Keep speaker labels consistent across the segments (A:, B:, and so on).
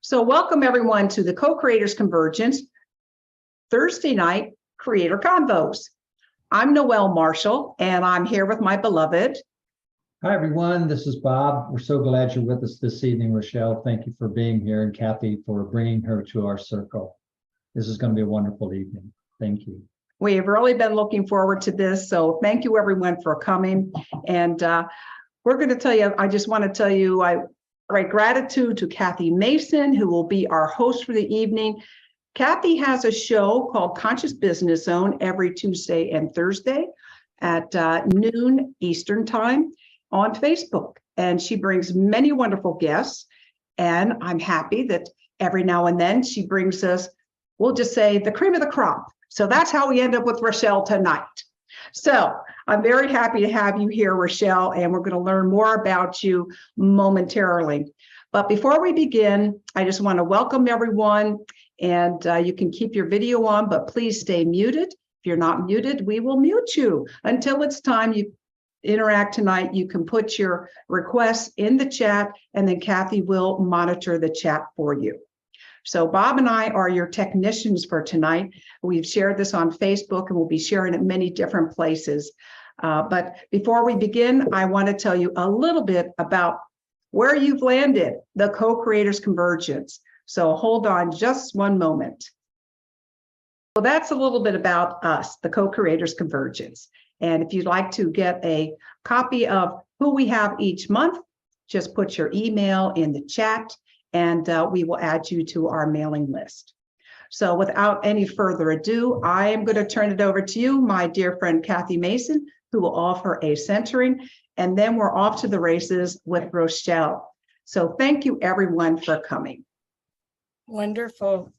A: So welcome everyone to the Co-Creators Convergence Thursday night Creator Convos. I'm Noelle Marshall, and I'm here with my beloved.
B: Hi, everyone. This is Bob. We're so glad you're with us this evening, Rachelle. Thank you for being here, and Kathy for bringing her to our circle. This is going to be a wonderful evening. Thank you.
A: We have really been looking forward to this, so thank you everyone for coming. And we're going to tell you, I just want to tell you, I write gratitude to Kathy Mason, who will be our host for the evening. Kathy has a show called Conscious Business Zone every Tuesday and Thursday at noon Eastern Time on Facebook. And she brings many wonderful guests. And I'm happy that every now and then she brings us, we'll just say, the cream of the crop. So that's how we end up with Rachelle tonight. So I'm very happy to have you here, Rachelle, and we're going to learn more about you momentarily. But before we begin, I just want to welcome everyone, and you can keep your video on, but please stay muted. If you're not muted, we will mute you until it's time you interact tonight. You can put your requests in the chat, and then Kathy will monitor the chat for you. So Bob and I are your technicians for tonight. We've shared this on Facebook and we'll be sharing it many different places. But before we begin, I want to tell you a little bit about where you've landed, the Co-Creators Convergence. So hold on just one moment. So that's a little bit about us, the Co-Creators Convergence. And if you'd like to get a copy of who we have each month, just put your email in the chat, and we will add you to our mailing list. So without any further ado, I am going to turn it over to you, my dear friend Kathy Mason, who will offer a centering, and then we're off to the races with Rachelle. So thank you everyone for coming.
C: Wonderful.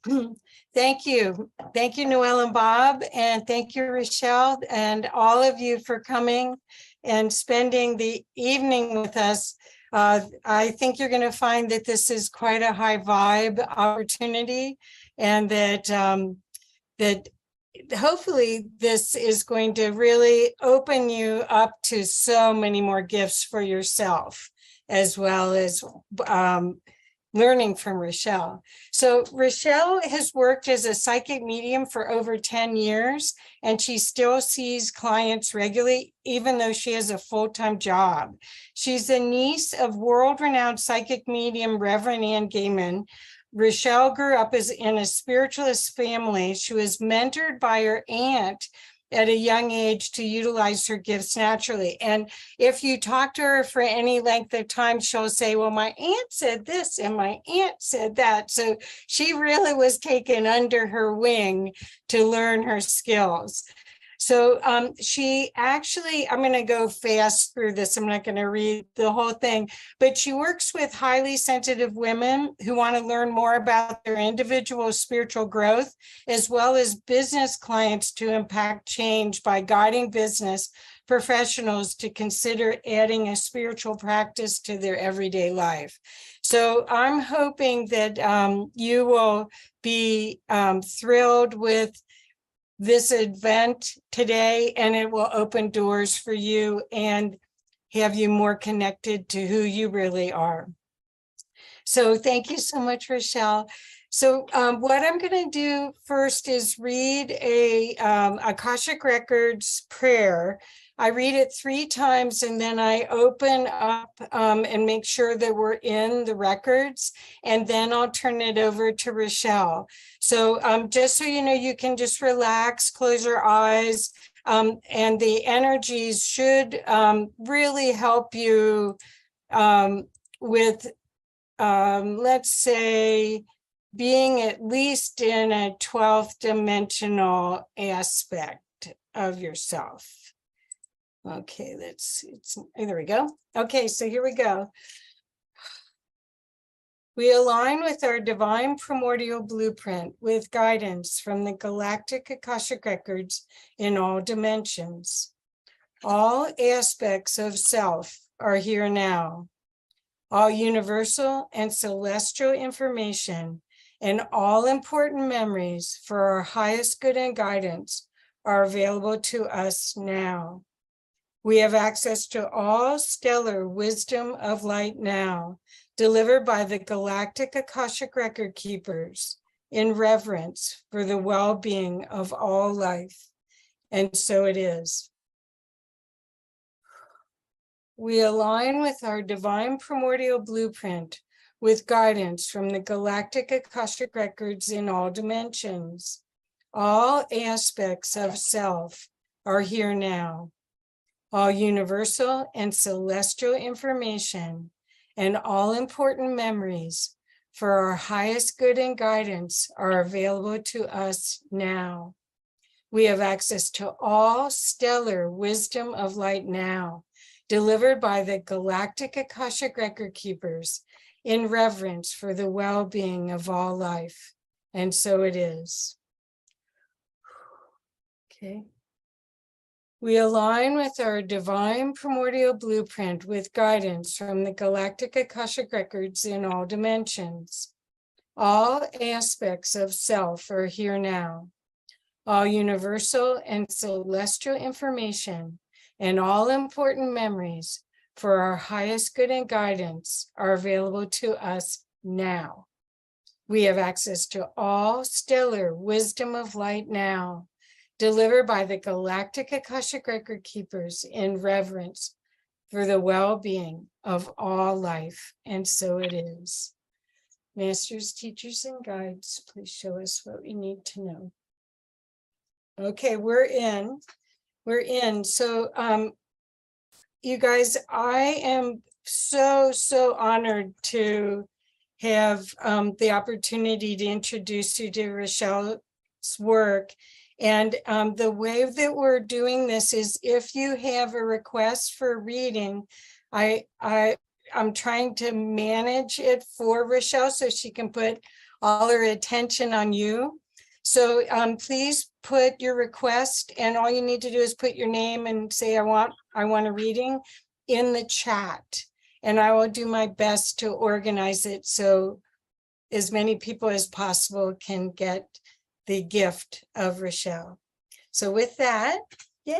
C: Thank you. Thank you, Noelle and Bob, and thank you, Rachelle, and all of you for coming and spending the evening with us. I think you're going to find that this is quite a high vibe opportunity, and that that hopefully this is going to really open you up to so many more gifts for yourself, as well as learning from Rachelle. So Rachelle has worked as a psychic medium for over 10 years, and she still sees clients regularly, even though she has a full-time job. She's the niece of world-renowned psychic medium Reverend Ann Gehman. Rachelle grew up in a spiritualist family. She was mentored by her aunt at a young age to utilize her gifts naturally. And if you talk to her for any length of time, she'll say, well, my aunt said this and my aunt said that. So she really was taken under her wing to learn her skills. So she actually, I'm going to go fast through this. I'm not going to read the whole thing, but she works with highly sensitive women who want to learn more about their individual spiritual growth, as well as business clients to impact change by guiding business professionals to consider adding a spiritual practice to their everyday life. So I'm hoping that you will be thrilled with this event today, and it will open doors for you and have you more connected to who you really are. So thank you so much, Rachelle. So what I'm going to do first is read a Akashic Records prayer. I read it 3 times, and then I open up and make sure that we're in the records, and then I'll turn it over to Rachelle. So just so you know, you can just relax, close your eyes, and the energies should really help you with, let's say, being at least in a 12th dimensional aspect of yourself. Okay, there we go. Okay, so here we go. We align with our divine primordial blueprint with guidance from the galactic Akashic Records in all dimensions. All aspects of self are here now. All universal and celestial information and all important memories for our highest good and guidance are available to us now. We have access to all stellar wisdom of light now, delivered by the Galactic Akashic Record Keepers in reverence for the well-being of all life. And so it is. We align with our divine primordial blueprint with guidance from the Galactic Akashic Records in all dimensions. All aspects of self are here now. All universal and celestial information and all important memories for our highest good and guidance are available to us now. We have access to all stellar wisdom of light now, delivered by the Galactic Akashic Record Keepers in reverence for the well-being of all life. And so it is. Okay. We align with our divine primordial blueprint with guidance from the Galactic Akashic Records in all dimensions. All aspects of self are here now. All universal and celestial information and all important memories for our highest good and guidance are available to us now. We have access to all stellar wisdom of light now, delivered by the Galactic Akashic Record Keepers in reverence for the well-being of all life. And so it is. Masters, teachers, and guides, please show us what we need to know. Okay, we're in. So, you guys, I am so honored to have the opportunity to introduce you to Rachelle's work. And the way that we're doing this is if you have a request for reading, I'm trying to manage it for Rachelle so she can put all her attention on you. So please put your request, and all you need to do is put your name and say, I want a reading in the chat. And I will do my best to organize it so as many people as possible can get the gift of Rachelle. So with that, yay.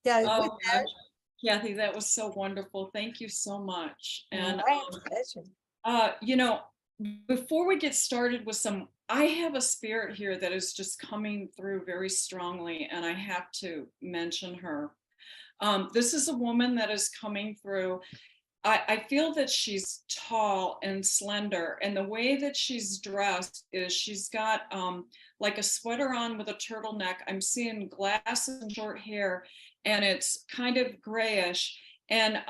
C: Yeah,
D: Oh,
C: with that,
D: Kathy, that was so wonderful. Thank you so much. And
C: my pleasure.
D: you know, before we get started with I have a spirit here that is just coming through very strongly, and I have to mention her. This is a woman that is coming through. I feel that she's tall and slender, and the way that she's dressed is she's got like a sweater on with a turtleneck. I'm seeing glasses and short hair, and it's kind of grayish. And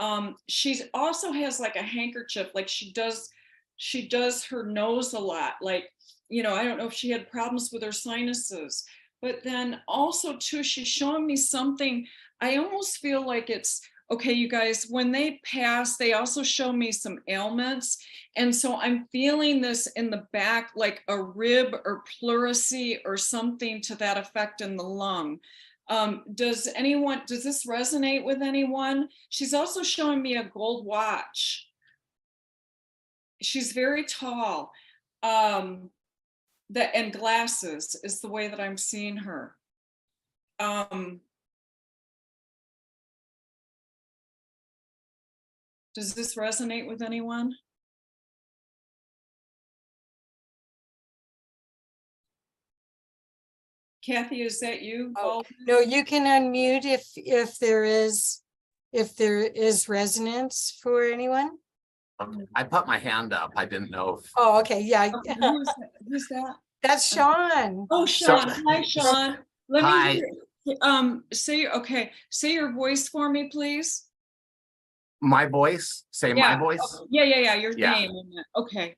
D: she also has like a handkerchief, like she does her nose a lot. Like, you know, I don't know if she had problems with her sinuses, but then also too, she's showing me something. I almost feel like it's, okay, you guys, when they pass, they also show me some ailments. And so I'm feeling this in the back, like a rib or pleurisy or something to that effect in the lung. Does this resonate with anyone? She's also showing me a gold watch. She's very tall. And glasses is the way that I'm seeing her. Does this resonate with anyone? Kathy, is that you?
C: Oh, no, you can unmute if there is resonance for anyone.
E: I put my hand up. I didn't know if...
C: Oh, okay, yeah.
D: Okay, who's that?
C: That's Sean.
D: Oh, Sean. Hi, Sean. Let
E: Hi.
D: me say your voice for me, please.
E: My voice? Say
D: Yeah.
E: my voice?
D: Yeah. Your
E: Yeah.
D: name. Okay.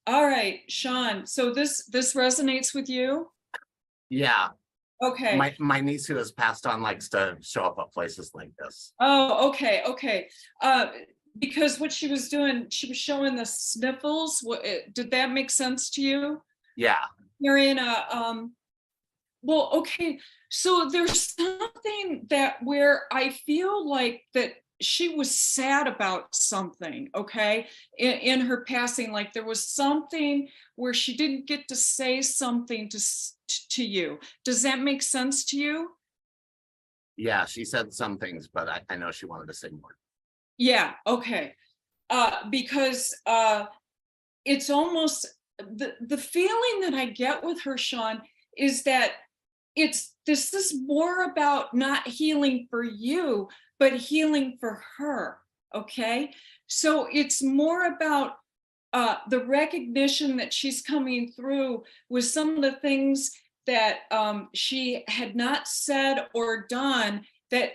D: All right, Sean. So this resonates with you?
E: Yeah.
D: Okay.
E: My niece who has passed on likes to show up at places like this.
D: Oh, okay. Because what she was doing, she was showing the sniffles. Did that make sense to you?
E: Yeah.
D: You're in well, okay. So there's something where I feel like that she was sad about something, okay, in her passing. Like there was something where she didn't get to say something to you. Does that make sense to you?
E: Yeah, she said some things, but I know she wanted to say more.
D: Yeah, okay. because it's almost the feeling that I get with her, Sean, is that this is more about not healing for you, but healing for her. Okay, so it's more about the recognition that she's coming through with some of the things that she had not said or done,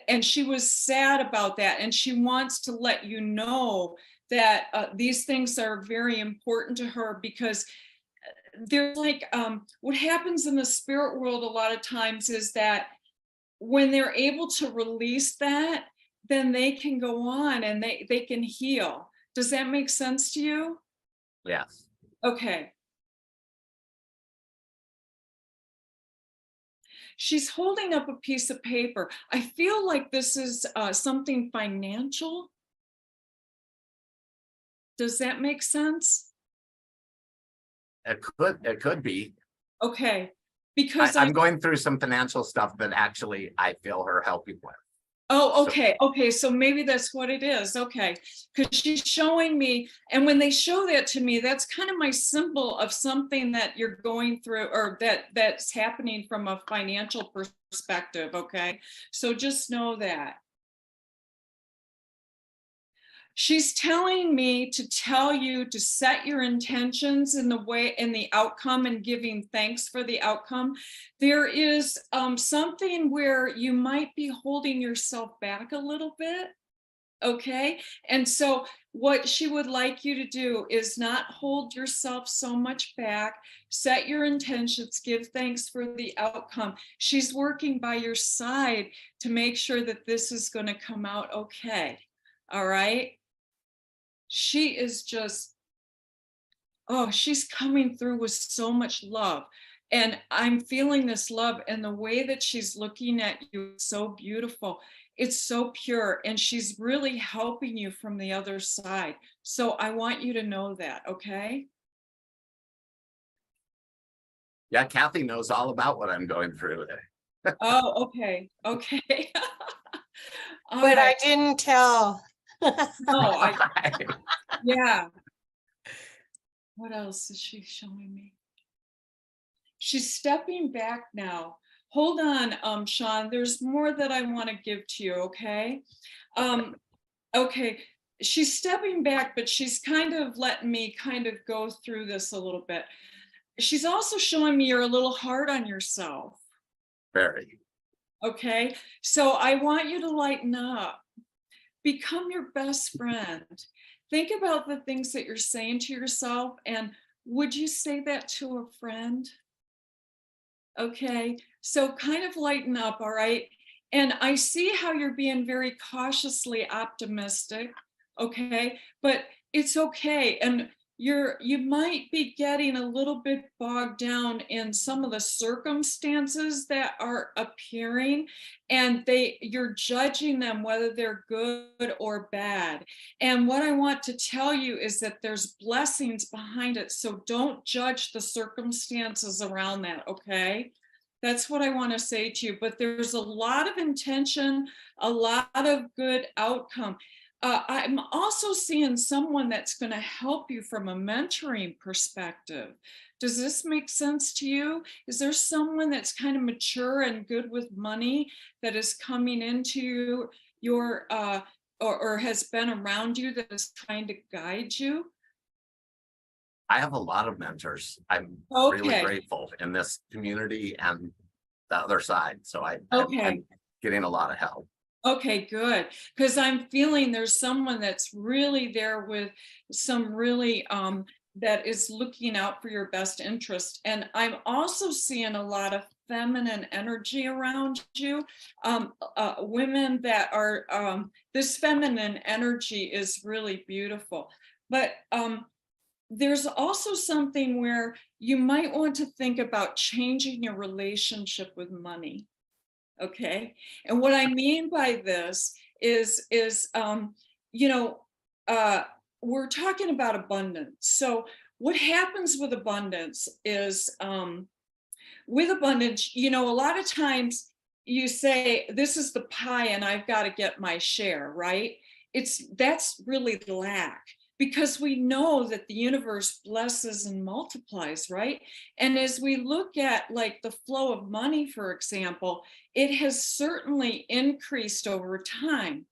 D: and she was sad about that, and she wants to let you know that these things are very important to her, because there's like what happens in the spirit world a lot of times is that when they're able to release that, then they can go on and they can heal. Does that make sense to you?
E: Yes.
D: Okay. She's holding up a piece of paper. I feel like this is something financial. Does that make sense?
E: It could be.
D: Okay, because
E: I'm going through some financial stuff that actually I feel her helping with.
D: oh, okay, okay, so maybe that's what it is. Okay, because she's showing me, and when they show that to me, that's kind of my symbol of something that you're going through, or that's happening from a financial perspective. Okay, so just know that. She's telling me to tell you to set your intentions in the outcome, and giving thanks for the outcome. There is something where you might be holding yourself back a little bit. Okay. And so what she would like you to do is not hold yourself so much back, set your intentions, give thanks for the outcome. She's working by your side to make sure that this is going to come out okay. All right. She is just, oh, she's coming through with so much love. And I'm feeling this love, and the way that she's looking at you is so beautiful. It's so pure, and she's really helping you from the other side. So I want you to know that, okay?
E: Yeah, Kathy knows all about what I'm going through today.
D: Oh, okay, okay. All
C: But I
D: right.
C: didn't tell.
D: No, yeah. What else is she showing me? She's stepping back now. Hold on, Sean, there's more that I want to give to you, okay? Okay, she's stepping back, but she's kind of letting me kind of go through this a little bit. She's also showing me you're a little hard on yourself.
E: Very.
D: Okay, so I want you to lighten up. Become your best friend. Think about the things that you're saying to yourself, and would you say that to a friend? Okay, so kind of lighten up, all right? And I see how you're being very cautiously optimistic, okay? But it's okay. And you might be getting a little bit bogged down in some of the circumstances that are appearing, and you're judging them whether they're good or bad. And what I want to tell you is that there's blessings behind it. So don't judge the circumstances around that, okay? That's what I want to say to you. But there's a lot of intention, a lot of good outcome. I'm also seeing someone that's going to help you from a mentoring perspective. Does this make sense to you? Is there someone that's kind of mature and good with money that is coming into your, or has been around you, that is trying to guide you?
E: I have a lot of mentors. I'm
D: Okay.
E: really grateful in this community and the other side. So I'm getting a lot of help.
D: Okay, good. Because I'm feeling there's someone that's really there with some really, that is looking out for your best interest. And I'm also seeing a lot of feminine energy around you. Women that are, this feminine energy is really beautiful. But there's also something where you might want to think about changing your relationship with money. Okay. And what I mean by this is you know, we're talking about abundance. So what happens with abundance is, with abundance, you know, a lot of times you say, this is the pie and I've got to get my share, right? That's really lack. because we know that the universe blesses and multiplies, right? And as we look at like the flow of money, for example, it has certainly increased over time.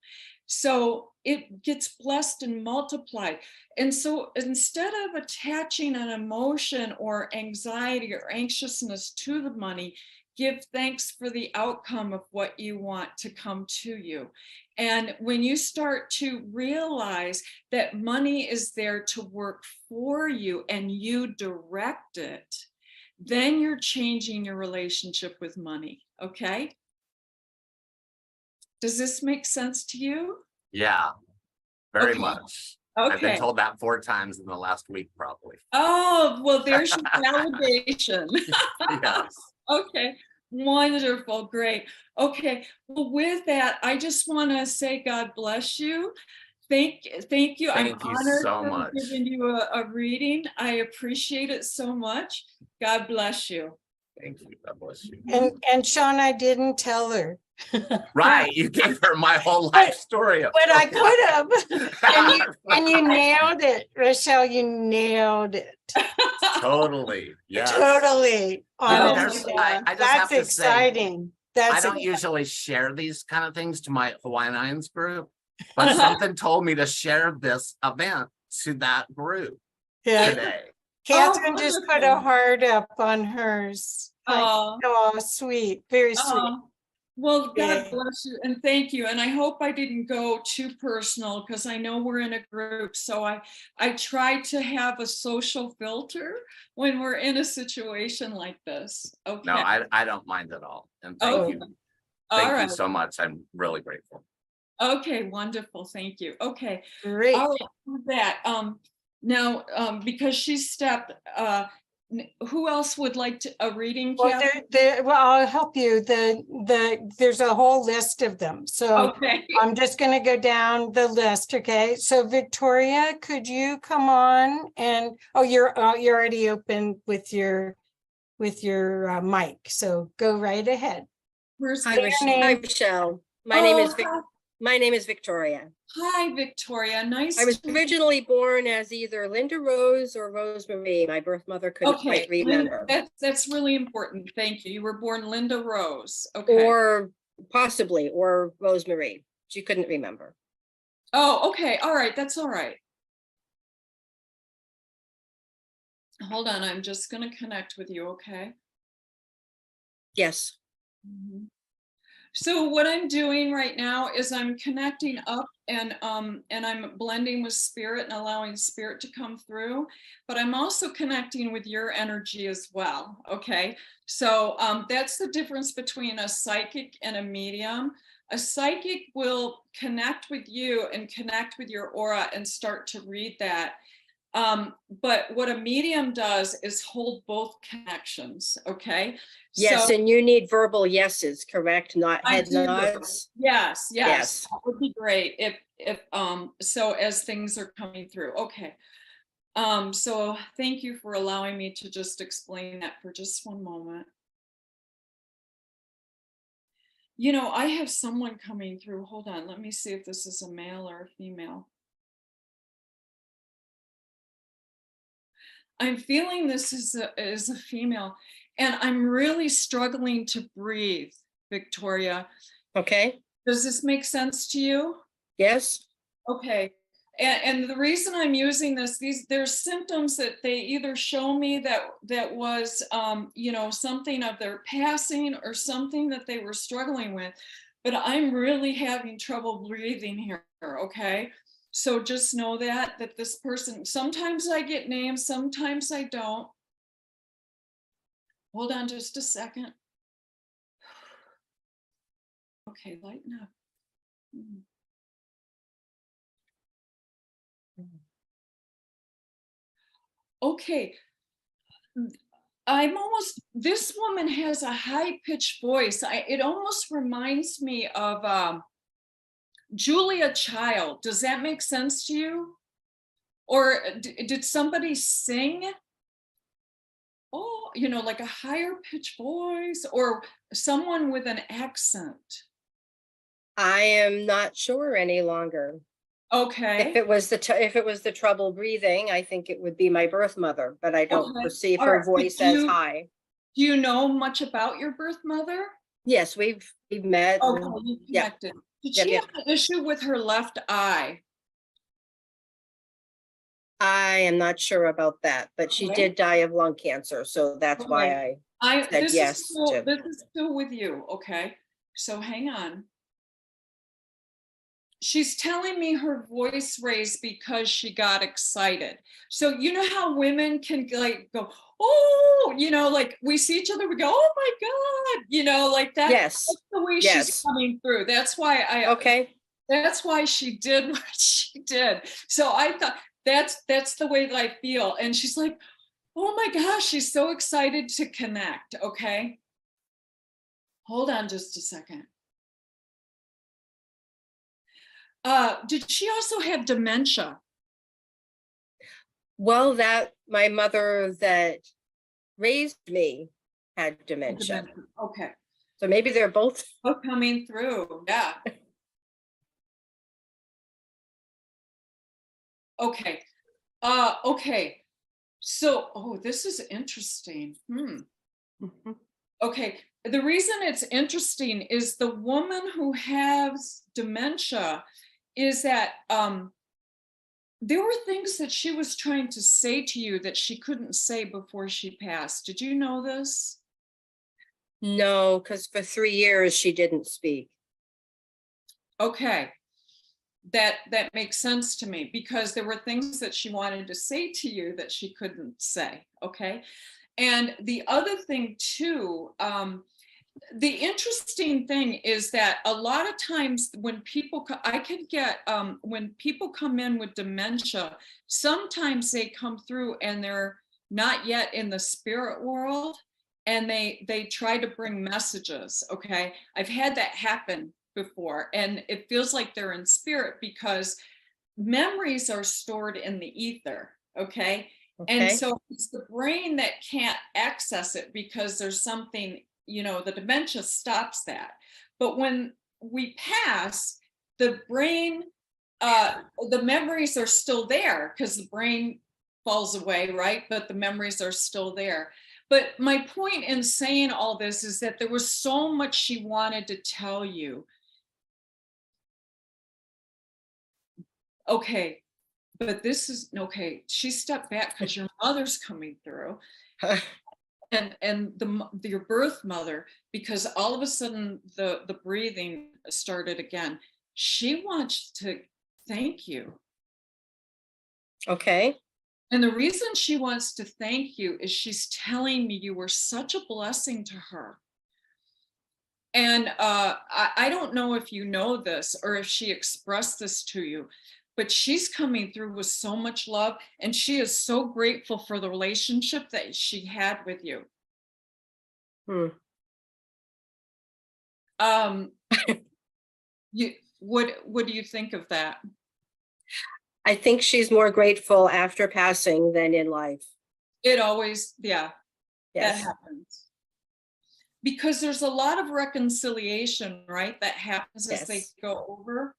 D: So it gets blessed and multiplied. And so instead of attaching an emotion or anxiety or anxiousness to the money, give thanks for the outcome of what you want to come to you. And when you start to realize that money is there to work for you and you direct it, then you're changing your relationship with money. Okay? Does this make sense to you?
E: Yeah, very
D: Okay.
E: much. I've been
D: Okay.
E: told that 4 times in the last week, probably.
D: Oh, well, there's your validation.
E: Yes.
D: Okay, wonderful, great. Okay, well, with that, I just want to say God bless you. Thank you.
E: Thank you
D: I'm honored
E: so
D: for
E: much.
D: giving you a reading. I appreciate it so much. God bless you.
E: Thank you. God bless you.
C: And Sean, I didn't tell her.
E: Right. You gave her my whole life story.
C: But I could have. And you nailed it, Rachelle. You nailed it.
E: Totally. Yes.
C: Totally.
D: Oh,
C: Honestly.
E: I just have
C: That's
E: to say,
C: exciting.
E: I
C: That's
E: don't usually share these kind of things to my Hawaiian Islands group, but something told me to share this event to that group
C: yeah.
E: today.
C: Catherine just put a heart up on hers.
D: Oh,
C: Oh, sweet. Very sweet.
D: well, God
C: Yeah.
D: bless you and thank you. And I hope I didn't go too personal because I know we're in a group. So I try to have a social filter when we're in a situation like this. Okay.
E: No, I don't mind at all. And thank
D: Okay.
E: you.
D: All
E: Thank you
D: right.
E: so much. I'm really grateful.
D: Okay, wonderful. Thank you. Okay.
C: Great.
D: All right, with that. Now, because she stepped, who else would like a reading?
C: Well,
D: Catherine?
C: well, I'll help you. There's a whole list of them. So
D: Okay.
C: I'm just going to go down the list. Okay. So Victoria, could you come on and, oh, you're already open with your mic. So go right ahead.
D: Where's
F: Hi,
C: Say your
F: Hi,
C: name.
F: Michelle.
D: hi.
F: My name is Victoria.
D: Hi, Victoria. Nice
F: I was
D: to
F: originally born as either Linda Rose or Rosemary. My birth mother couldn't quite remember.
D: That's really important. Thank you. You were born Linda Rose. Okay.
F: Or possibly, or Rosemary. She couldn't remember.
D: Oh, okay. All right. That's all right. Hold on. I'm just going to connect with you. Okay.
F: Yes.
D: Mhm. So what I'm doing right now is I'm connecting up and I'm blending with spirit and allowing spirit to come through, but I'm also connecting with your energy as well. Okay. So that's the difference between a psychic and a medium. A psychic will connect with you and connect with your aura and start to read that. But what a medium does is hold both connections. Okay.
F: Yes,
D: So,
F: and you need verbal yeses, correct? Not
D: I
F: head
D: do.
F: nods.
D: Yes, yes.
F: Yes.
D: That would be great if so as things are coming through. Okay. So thank you for allowing me to just explain that for just one moment. You know, I have someone coming through. Hold on, let me see if this is a male or a female. I'm feeling this is a female, and I'm really struggling to breathe, Victoria.
F: Okay.
D: Does this make sense to you?
F: Yes.
D: Okay. And the reason I'm using this, there's symptoms that they either show me that was, you know, something of their passing or something that they were struggling with, but I'm really having trouble breathing here. Okay. So just know that this person, sometimes I get names, sometimes I don't. Hold on just a second. Okay, lighten up. Okay. This woman has a high-pitched voice. It almost reminds me of Julia Child. Does that make sense to you? Or did somebody sing? Oh, you know, like a higher pitched voice or someone with an accent.
F: I am not sure any longer.
D: Okay.
F: If it was the trouble breathing, I think it would be my birth mother, but I don't
D: Okay.
F: perceive
D: All
F: her
D: right, but
F: voice as high.
D: Do you know much about your birth mother?
F: Yes, we've met.
D: Okay, you
F: Yeah.
D: connected. Did
F: Yep,
D: she
F: yep.
D: have an issue with her left eye?
F: I am not sure about that, but she
D: Okay.
F: did die of lung cancer, so that's why I said yes to.
D: This is still with you, okay? So hang on. She's telling me her voice raised because she got excited. So you know how women can like go, oh, you know, like we see each other, we go, oh my God, you know, like that.
F: Yes.
D: That's the way she's
F: Yes.
D: coming through. That's why
F: Okay.
D: that's why she did what she did. So I thought that's the way that I feel. And she's like, oh my gosh, she's so excited to connect. Okay. Hold on just a second. Did she also have dementia?
F: Well, that my mother that raised me had dementia.
D: Okay.
F: So maybe they're both.
D: Oh, coming through. Yeah. Okay. Okay. So, oh, this is interesting. Okay. The reason it's interesting is the woman who has dementia is that there were things that she was trying to say to you that she couldn't say before she passed. Did you know this?
F: No, because for 3 years she didn't speak.
D: Okay. That makes sense to me because there were things that she wanted to say to you that she couldn't say. Okay. And the other thing too, the interesting thing is that a lot of times when people, I can get, when people come in with dementia, sometimes they come through and they're not yet in the spirit world and they try to bring messages. Okay. I've had that happen before and it feels like they're in spirit because memories are stored in the ether. Okay. And so it's the brain that can't access it because there's something, you know, the dementia stops that. But when we pass, the brain, the memories are still there because the brain falls away, right? But the memories are still there. But my point in saying all this is that there was so much she wanted to tell you. Okay. But this is okay. She stepped back because your mother's coming through. And your birth mother, because all of a sudden the breathing started again. She wants to thank you.
F: Okay.
D: And the reason she wants to thank you is she's telling me you were such a blessing to her. And I don't know if you know this or if she expressed this to you, but she's coming through with so much love and she is so grateful for the relationship that she had with you. What do you think of that?
F: I think she's more grateful after passing than in life.
D: It always, yeah,
F: Yes.
D: that happens. Because there's a lot of reconciliation, right? That happens as they go over.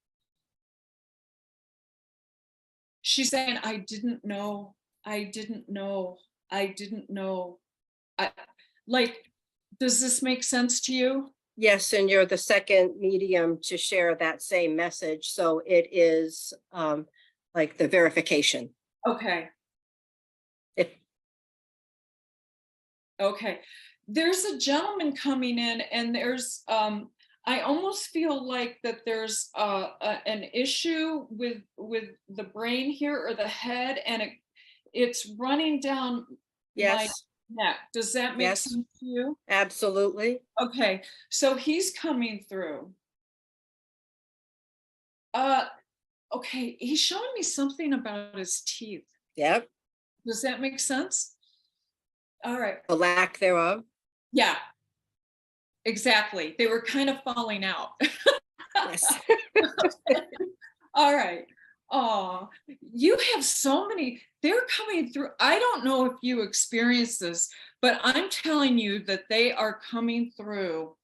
D: She's saying, I didn't know. Like, does this make sense to you?
F: Yes, and you're the second medium to share that same message. So it is like the verification.
D: Okay. Okay. There's a gentleman coming in and there's, I almost feel like that there's an issue with the brain here or the head and it's running down my neck. Does that make sense to you?
F: Absolutely.
D: Okay, so he's coming through. Okay, he's showing me something about his teeth.
F: Yep.
D: Does that make sense? All right.
F: The lack thereof.
D: Yeah, exactly. They were kind of falling out.
F: Yes.
D: All right. Oh, you have so many, they're coming through. I don't know if you experience this, but I'm telling you that they are coming through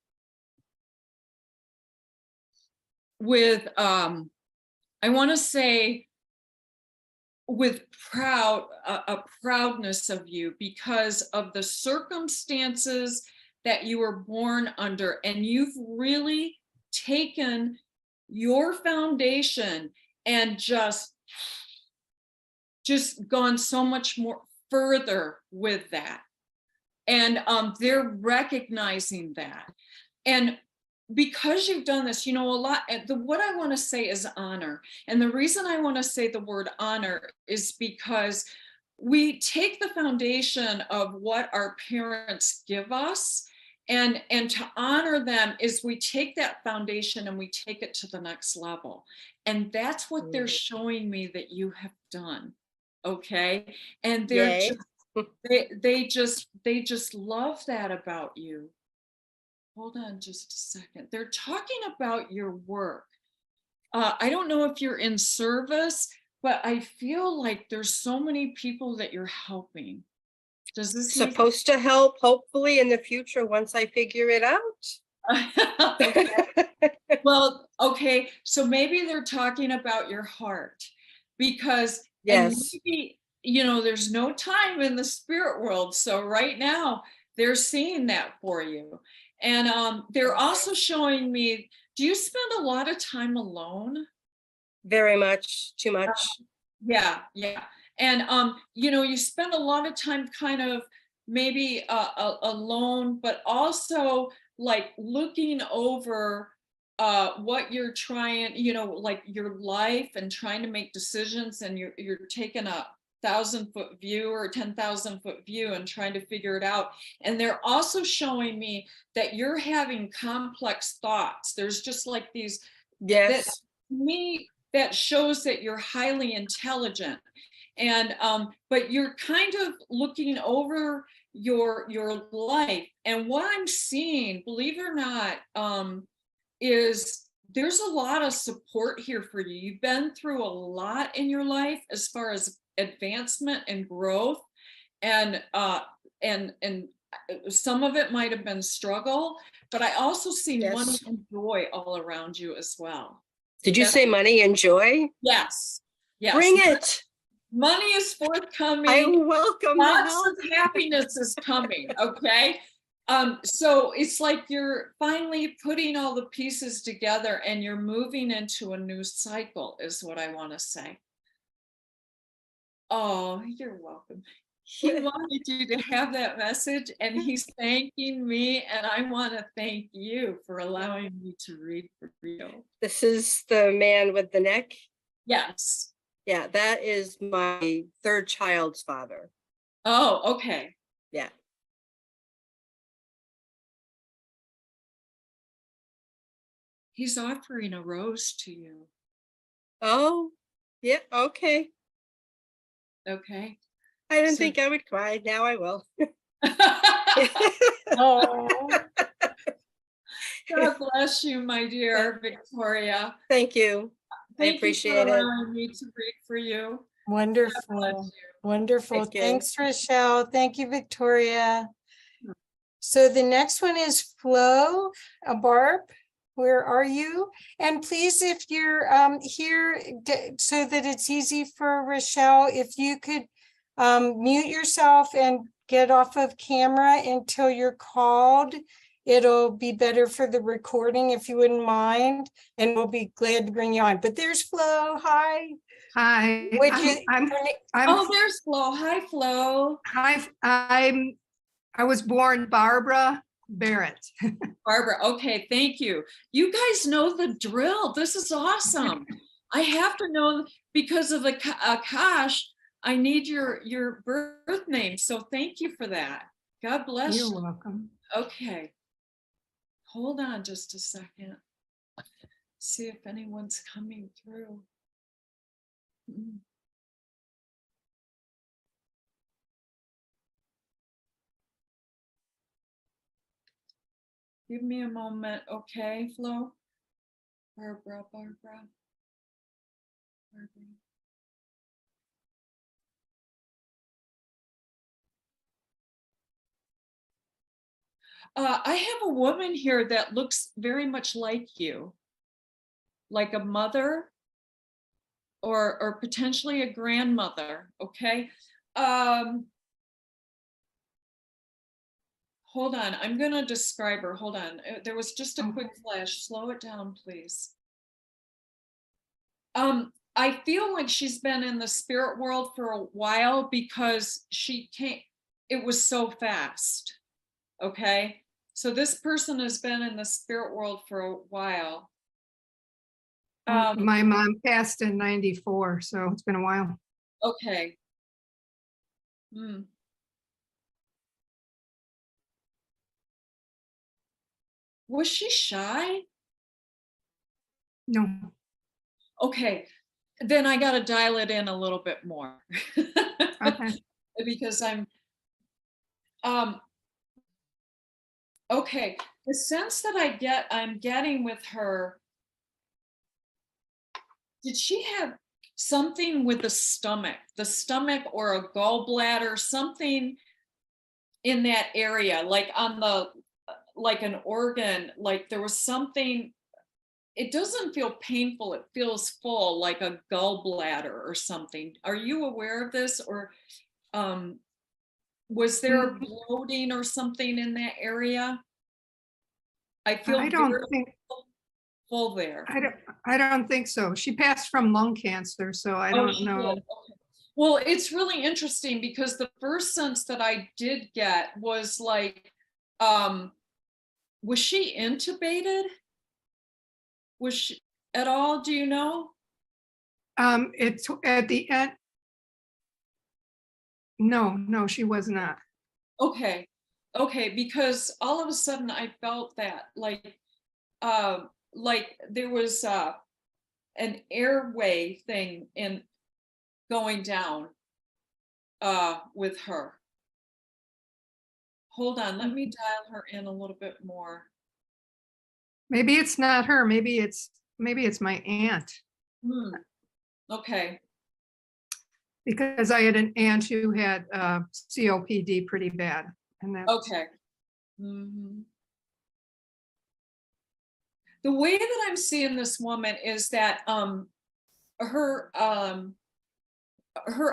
D: with I want to say with a proudness of you because of the circumstances that you were born under, and you've really taken your foundation and just gone so much more further with that. And they're recognizing that. And because you've done this, you know, a lot, what I want to say is honor. And the reason I want to say the word honor is because we take the foundation of what our parents give us, and to honor them is we take that foundation and we take it to the next level. And that's what they're showing me that you have done. Okay. And they're just, they just love that about you. Hold on just a second. They're talking about your work. I don't know if you're in service, but I feel like there's so many people that you're helping. Does this
F: Supposed to help, hopefully, in the future once I figure it out.
D: Okay. Well, okay. So maybe they're talking about your heart, because
F: Yes.
D: maybe, you know, there's no time in the spirit world. So right now they're seeing that for you. And they're also showing me, do you spend a lot of time alone?
F: Very much, too much.
D: Yeah. And you know, you spend a lot of time kind of maybe alone, but also like looking over what you're trying, you know, like your life, and trying to make decisions, and you're taking a 1,000-foot view or 10,000-foot view and trying to figure it out. And they're also showing me that you're having complex thoughts. There's just like these,
F: Yes.
D: that, to me, that shows that you're highly intelligent. And but you're kind of looking over your life. And what I'm seeing, believe it or not, is there's a lot of support here for you. You've been through a lot in your life as far as advancement and growth, and some of it might have been struggle, but I also see money and joy all around you as well.
F: Did you say money and joy?
D: Yes.
F: Bring it.
D: Money is forthcoming.
F: I welcome
D: Lots of happiness is coming. Okay. So it's like you're finally putting all the pieces together and you're moving into a new cycle, is what I want to say. Oh, you're welcome. He wanted you to have that message, and he's thanking me, and I want to thank you for allowing me to read for you.
F: This is the man with the neck?
D: Yes.
F: Yeah, that is my third child's father.
D: Oh, okay.
F: Yeah.
D: He's offering a rose to you.
F: Oh, yeah, okay.
D: Okay.
F: I didn't think I would cry. Now I will.
C: Oh,
D: God bless you, my dear Victoria.
F: Thank you.
D: Thank
F: I appreciate
D: you for
F: it.
D: allowing me to read for you.
C: wonderful. Wonderful.
F: Thank you.
C: Thanks, Rachelle. Thank you, Victoria. So the next one is Flo. Barb, where are you? And please, if you're here, so that it's easy for Rachelle, if you could mute yourself and get off of camera until you're called. It'll be better for the recording if you wouldn't mind, and we'll be glad to bring you on. But there's Flo. Hi.
G: Hi.
D: Oh, there's Flo. Hi, Flo.
G: Hi. I was born Barbara Barrett.
D: Barbara. Okay, thank you. You guys know the drill. This is awesome. I have to know, because of the Akash, I need your birth name. So thank you for that. God bless you.
G: You're welcome.
D: Okay. Hold on just a second. See if anyone's coming through. Give me a moment, okay, Flo? Barbara. I have a woman here that looks very much like you, like a mother. or potentially a grandmother, okay? Hold on, I'm gonna describe her, hold on. There was just a quick flash, slow it down, please. I feel like she's been in the spirit world for a while because she came, it was so fast, okay? So this person has been in the spirit world for a while.
G: My mom passed in 94, so it's been a while.
D: Okay. Hmm. Was she shy?
G: No.
D: Okay, then I gotta dial it in a little bit more.
G: Okay.
D: Because I'm, okay, the sense that I'm getting with her, did she have something with the stomach or a gallbladder, something in that area, like on the, like an organ, like there was something, it doesn't feel painful, it feels full, like a gallbladder or something. Are you aware of this, or was there bloating or something in that area? I feel
G: I don't
D: very
G: think,
D: full there.
G: I don't think so. She passed from lung cancer, so I
D: Oh,
G: don't
D: she
G: know.
D: did. Okay. Well, it's really interesting because the first sense that I did get was like, was she intubated? Was she at all? Do you know?
G: It's at the end. No, she was not.
D: Okay. Okay, because all of a sudden I felt that like there was an airway thing in going down with her. Hold on, let me dial her in a little bit more.
G: Maybe it's not her. Maybe it's my aunt.
D: Okay.
G: Because I had an aunt who had COPD pretty bad, and that's
D: Okay. Mm-hmm. The way that I'm seeing this woman is that her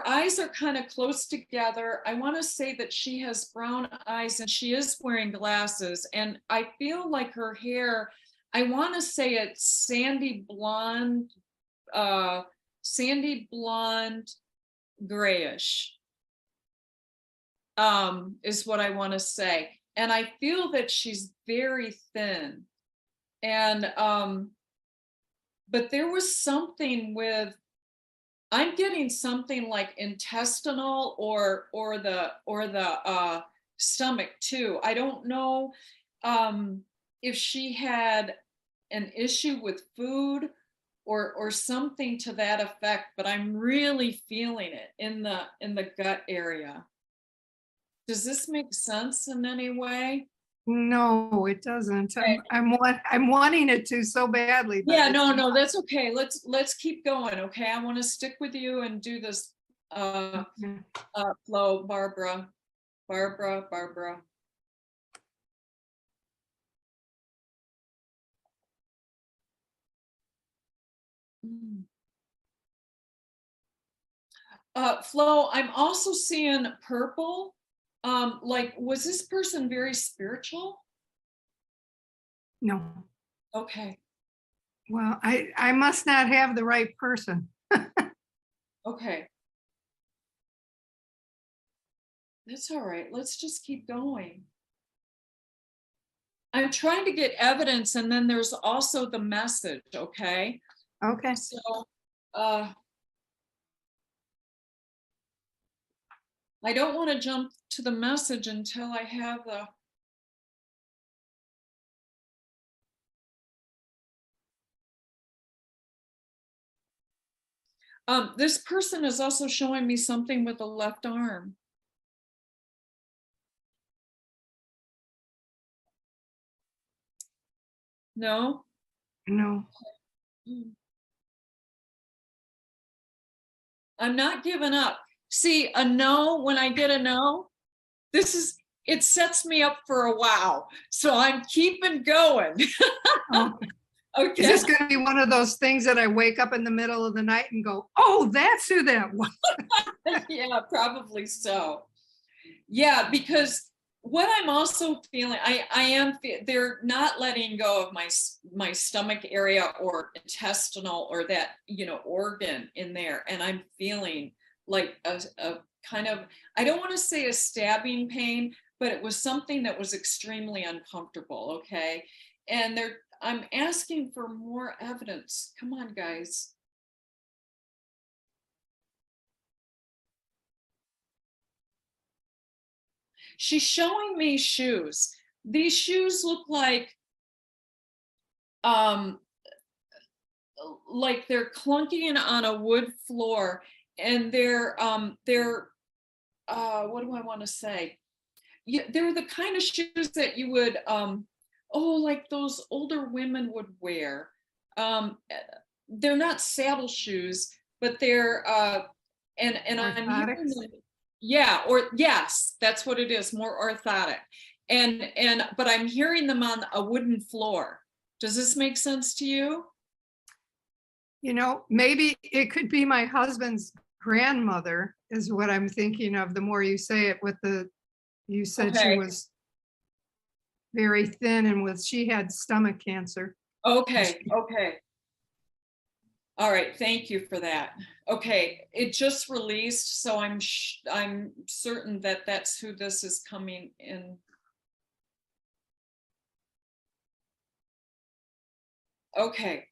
D: eyes are kind of close together. I want to say that she has brown eyes and she is wearing glasses, and I feel like her hair, I want to say it's sandy blonde grayish, is what I want to say. And I feel that she's very thin. And but there was something with, I'm getting something like intestinal or the stomach too. I don't know if she had an issue with food or something to that effect, but I'm really feeling it in the gut area. Does this make sense in any way?
G: no, it doesn't.
D: Okay.
G: I'm wanting it to so badly. But
D: Yeah,
G: it's
D: no,
G: not.
D: that's okay. Let's keep going. Okay, I want to stick with you and do this flow, Barbara. Flo, I'm also seeing purple. Like, was this person very spiritual?
G: No.
D: Okay.
G: Well, I must not have the right person.
D: Okay. That's all right. Let's just keep going. I'm trying to get evidence, and then there's also the message, okay?
G: Okay.
D: So, I don't want to jump to the message until I have the, this person is also showing me something with the left arm. No?
G: No.
D: I'm not giving up. See, a no, when I get a no, it sets me up for a wow. So I'm keeping going.
G: Oh.
D: Okay.
G: Is this going to be one of those things that I wake up in the middle of the night and go, oh, that's who that was?
D: Yeah, probably so. Yeah, because what I'm also feeling, they're not letting go of my stomach area or intestinal or that, organ in there. And I'm feeling like a kind of, I don't want to say a stabbing pain, but it was something that was extremely uncomfortable. Okay. And I'm asking for more evidence. Come on, guys. She's showing me shoes. These shoes look like they're clunking on a wood floor, and they're what do I want to say? Yeah, they're the kind of shoes that you would like those older women would wear. They're not saddle shoes, but they're and I'm hearing them. Yeah, or yes, that's what it is, more orthotic. But I'm hearing them on a wooden floor. Does this make sense to you?
G: Maybe it could be my husband's grandmother is what I'm thinking of. The more you say it, you said
D: Okay.
G: she was very thin and she had stomach cancer.
D: Okay. All right, thank you for that. Okay, it just released, so I'm certain that that's who this is coming in. Okay.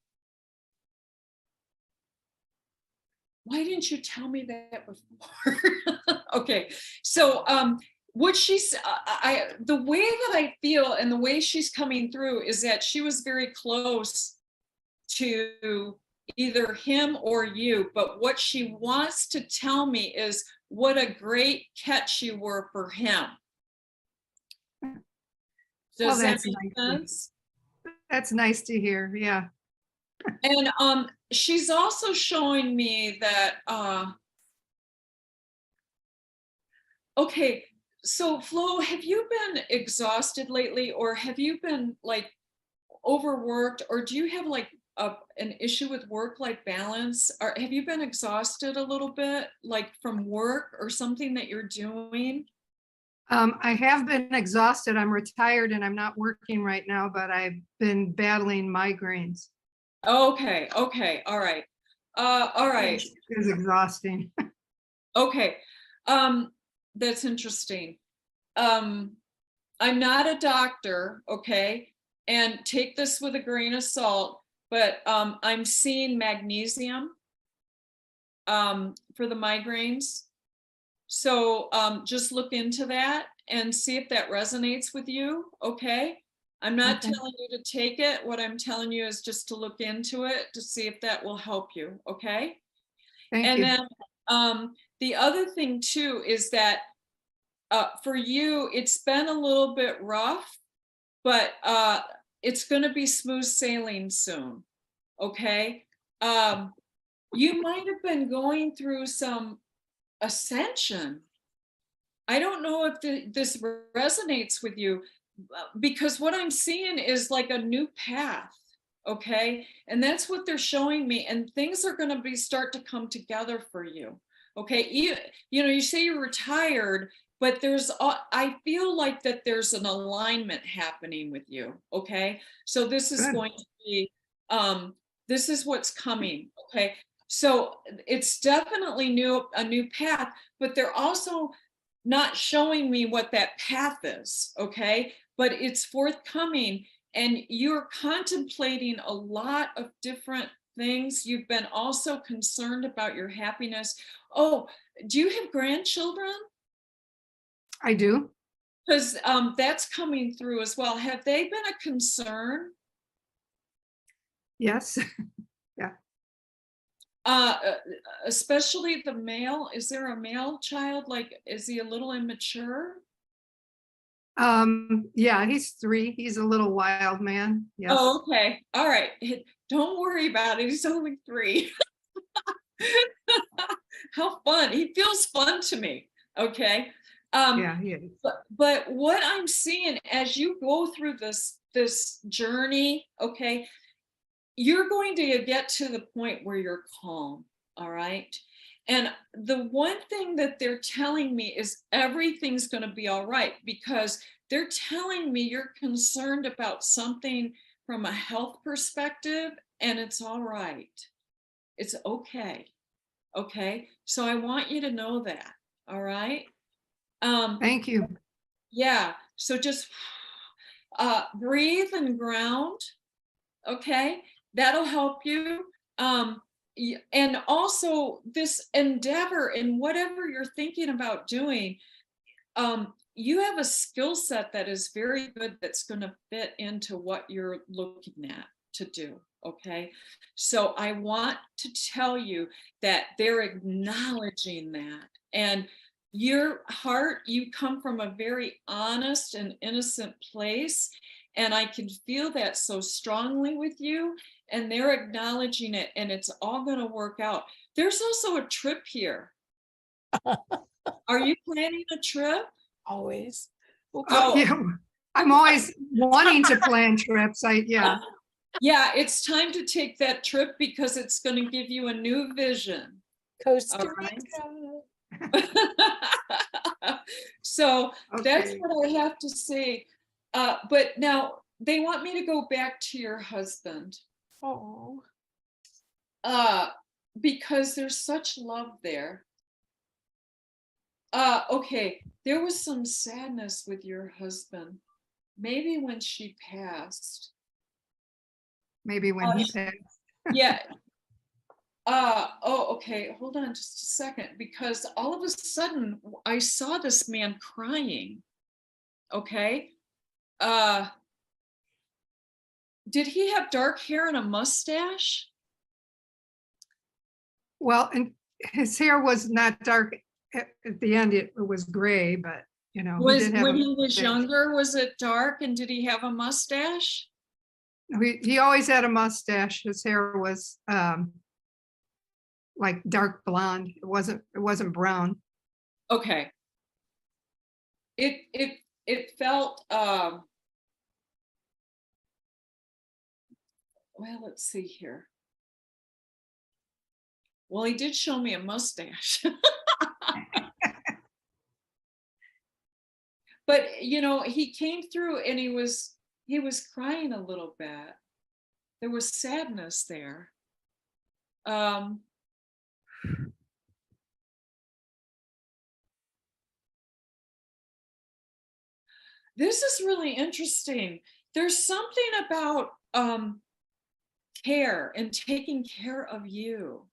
D: Why didn't you tell me that before? Okay, so what she's, the way that I feel and the way she's coming through is that she was very close to either him or you, but what she wants to tell me is what a great catch you were for him. Does that make sense?
G: That's nice to hear. Yeah.
D: And she's also showing me that okay, so Flo, have you been exhausted lately, or have you been like overworked, or do you have like an issue with work-life balance? Or have you been exhausted a little bit, like from work or something that you're doing?
G: I have been exhausted. I'm retired and I'm not working right now, but I've been battling migraines.
D: Okay, all right. All right.
G: It was exhausting.
D: Okay, that's interesting. I'm not a doctor, okay? And take this with a grain of salt, but I'm seeing magnesium for the migraines. So just look into that and see if that resonates with you, okay? I'm not telling you to take it. What I'm telling you is just to look into it to see if that will help you, okay?
G: Thank you.
D: Then the other thing too is that for you, it's been a little bit rough, but it's going to be smooth sailing soon, okay? You might have been going through some ascension. I don't know if this resonates with you, because what I'm seeing is like a new path, okay? And that's what they're showing me, and things are going to start to come together for you, okay? You say you're retired, but I feel like that there's an alignment happening with you, okay? So this is going to be, this is what's coming, okay? So it's definitely a new path, but they're also not showing me what that path is, okay? But it's forthcoming, and you're contemplating a lot of different things. You've been also concerned about your happiness. Oh, do you have grandchildren?
G: I do.
D: Because that's coming through as well. Have they been a concern?
G: Yes.
D: Especially the male. Is there a male child? Like, is he a little immature?
G: Yeah, he's 3. He's a little wild man. Yes.
D: Oh, okay. All right. Don't worry about it. He's only 3. How fun. He feels fun to me. Okay.
G: Yeah, he is.
D: But what I'm seeing as you go through this journey, okay, you're going to get to the point where you're calm, all right? And the one thing that they're telling me is everything's going to be all right, because they're telling me you're concerned about something from a health perspective, and it's all right. It's okay. Okay. So I want you to know that. All right.
G: Thank you.
D: Yeah. So just breathe and ground. Okay. That'll help you. And also this endeavor in whatever you're thinking about doing, you have a skill set that is very good that's going to fit into what you're looking at to do. Okay. So I want to tell you that they're acknowledging that. And your heart, you come from a very honest and innocent place. And I can feel that so strongly with you. And they're acknowledging it, and it's all going to work out. There's also a trip here. Are you planning a trip?
C: Always.
G: Oh, yeah. I'm always wanting to plan trips. Yeah.
D: Yeah, it's time to take that trip because it's going to give you a new vision.
C: Costa
D: right.
C: Rica.
D: So that's
G: Okay.
D: what I have to say. But now they want me to go back to your husband.
C: Oh.
D: Because there's such love there. Okay, there was some sadness with your husband. Maybe when she passed.
G: Maybe when he passed.
D: Yeah. Oh, okay. Hold on just a second, because all of a sudden I saw this man crying. Okay. Did he have dark hair and a mustache?
G: Well, and his hair was not dark at the end. It was gray, but you know, he did have
D: When
G: a
D: he was
G: mustache.
D: younger, was it dark, and did he have a mustache?
G: He always had a mustache. His hair was like dark blonde. It wasn't brown.
D: Okay. It felt well, let's see here. Well, he did show me a mustache. But you know, he came through and he was crying a little bit. There was sadness there. This is really interesting. There's something about care and taking care of you.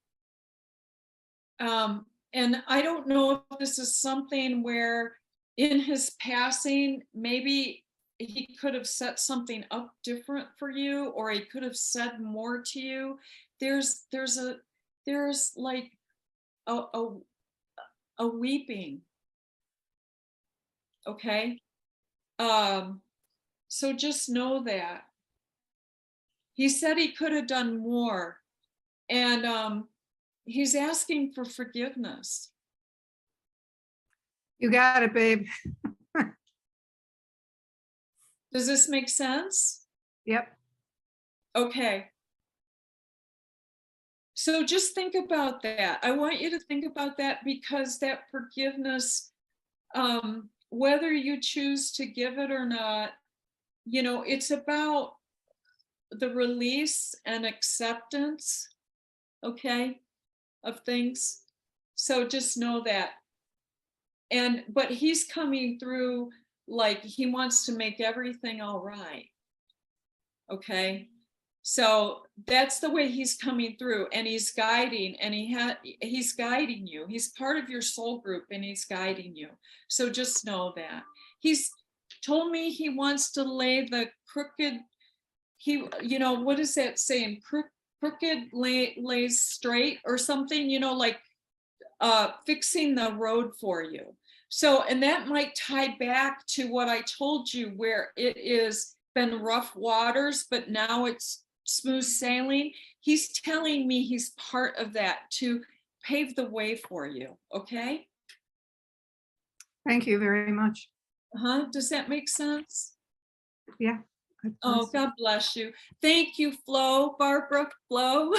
D: And I don't know if this is something where in his passing, maybe he could have set something up different for you, or he could have said more to you. There's like a weeping. Okay. So just know that he said he could have done more, and he's asking for forgiveness.
G: You got it, babe.
D: Does this make sense?
G: Yep.
D: Okay. So just think about that. I want you to think about that, because that forgiveness, whether you choose to give it or not, you know, it's about the release and acceptance, okay, of things. So just know that. But he's coming through like he wants to make everything all right. Okay. So that's the way he's coming through, and he's guiding, and he's guiding you. He's part of your soul group, and he's guiding you. So just know that. He's told me he wants to lay the crooked, you know, what is that saying? Crooked lays straight or something, you know, like fixing the road for you. So, and that might tie back to what I told you, where it is been rough waters, but now it's smooth sailing. He's telling me he's part of that to pave the way for you. Okay.
G: Thank you very much.
D: Does that make sense?
G: Yeah,
D: Oh, God bless you. Thank you, Flo, Barbara, Flo.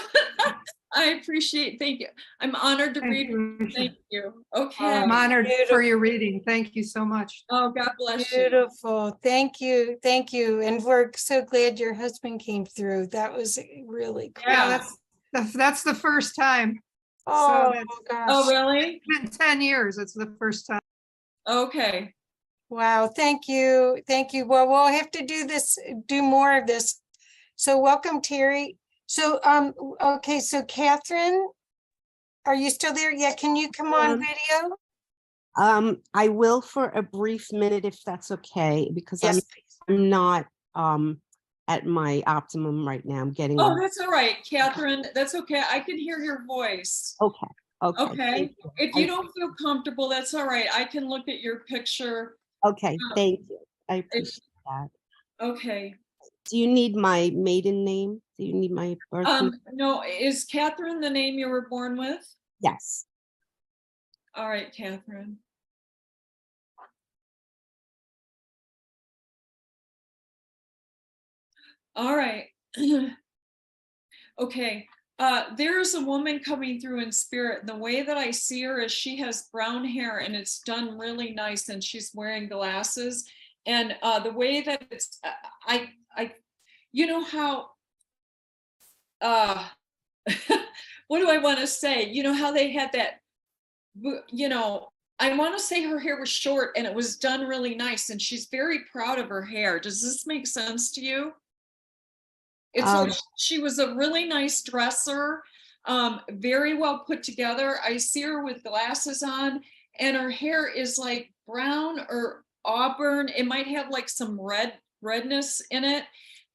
D: I appreciate, thank you. I'm honored to
G: Thank
D: read.
G: you, Rachel.
D: Thank you. Okay.
G: I'm honored for
C: Beautiful.
G: your reading. Thank you so much.
D: Oh, God bless you.
C: Beautiful. Thank you. Thank you. And we're so glad your husband came through. That was really cool.
G: Yeah, that's the first time.
C: Oh,
G: that's
C: gosh.
D: Oh, really?
G: been 10 years. It's the first time.
D: Okay.
C: Wow. Thank you. Thank you. Well, we'll have to do more of this. So welcome, Terry. So, okay. So Catherine, are you still there? Yeah. Can you come on video?
H: I will for a brief minute if that's okay, because
C: Yes, please.
H: I'm not at my optimum right now. I'm getting
D: Oh, that's all right, Catherine. That's okay. I can hear your voice.
H: okay. Okay.
D: Okay.
H: Thank you.
D: If you don't feel comfortable, that's all right. I can look at your picture.
H: Okay, thank you. I appreciate that.
D: Okay.
H: Do you need my maiden name? Do you need my birth name?
D: No, is Catherine the name you were born with?
H: Yes.
D: All right, Catherine. All right. Okay. There's a woman coming through in spirit. And the way that I see her is she has brown hair and it's done really nice, and she's wearing glasses. And the way that it's, you know how, what do I want to say? You know how they had that, you know, I want to say her hair was short and it was done really nice, and she's very proud of her hair. Does this make sense to you? It's like she was a really nice dresser, very well put together. I see her with glasses on, and her hair is like brown or auburn. It might have like some redness in it,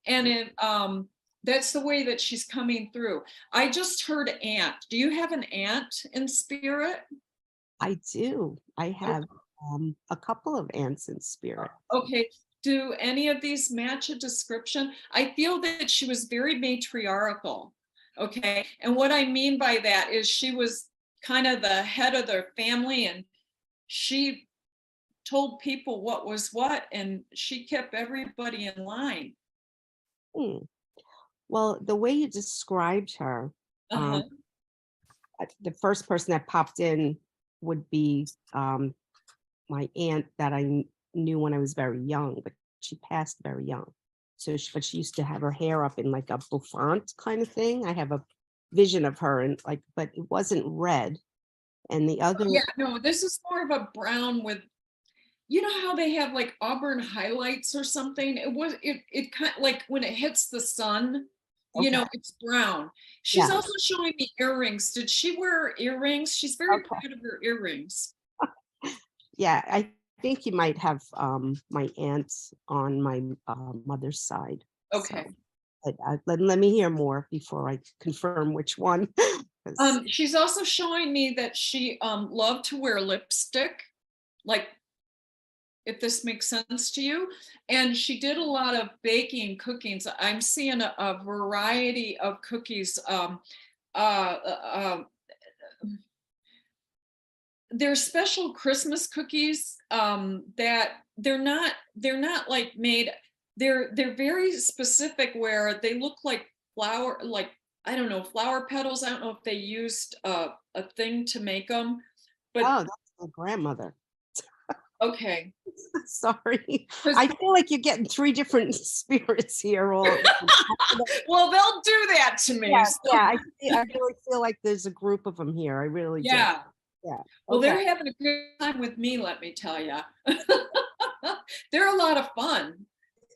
D: and that's the way that she's coming through. I just heard aunt. Do you have an aunt in spirit?
H: I do. I have a couple of aunts in spirit.
D: Okay. Do any of these match a description? I feel that she was very matriarchal. Okay. And what I mean by that is she was kind of the head of their family, and she told people what was what, and she kept everybody in line.
H: Well, the way you described her,
D: Uh-huh.
H: the first person that popped in would be my aunt that I knew when I was very young, but she passed very young. So, but she used to have her hair up in like a bouffant kind of thing. I have a vision of her, and like, but it wasn't red. And the other,
D: Yeah, no, this is more of a brown with, you know how they have like auburn highlights or something? It kind of like when it hits the sun, you know, it's brown. She's
H: Yeah.
D: also showing me earrings. Did she wear earrings? She's very
H: Okay.
D: proud of her earrings.
H: yeah, I think you might have my aunt on my mother's side.
D: Okay.
H: So, but, let me hear more before I confirm which one. 'Cause-
D: She's also showing me that she loved to wear lipstick, like, if this makes sense to you. And she did a lot of baking, cooking. So I'm seeing a variety of cookies. There's special Christmas cookies that they're not like made. They're very specific, where they look like flower, like, I don't know, flower petals. I don't know if they used a thing to make them, but
H: oh, that's my grandmother.
D: okay.
H: Sorry. I feel like you're getting three different spirits here. All
D: Well, they'll do that to me.
H: yeah,
D: So,
H: yeah. I really feel like there's a group of them here. I really do.
D: yeah.
H: Yeah.
D: Well,
H: Okay.
D: they're having a good time with me, let me tell you. They're a lot of fun.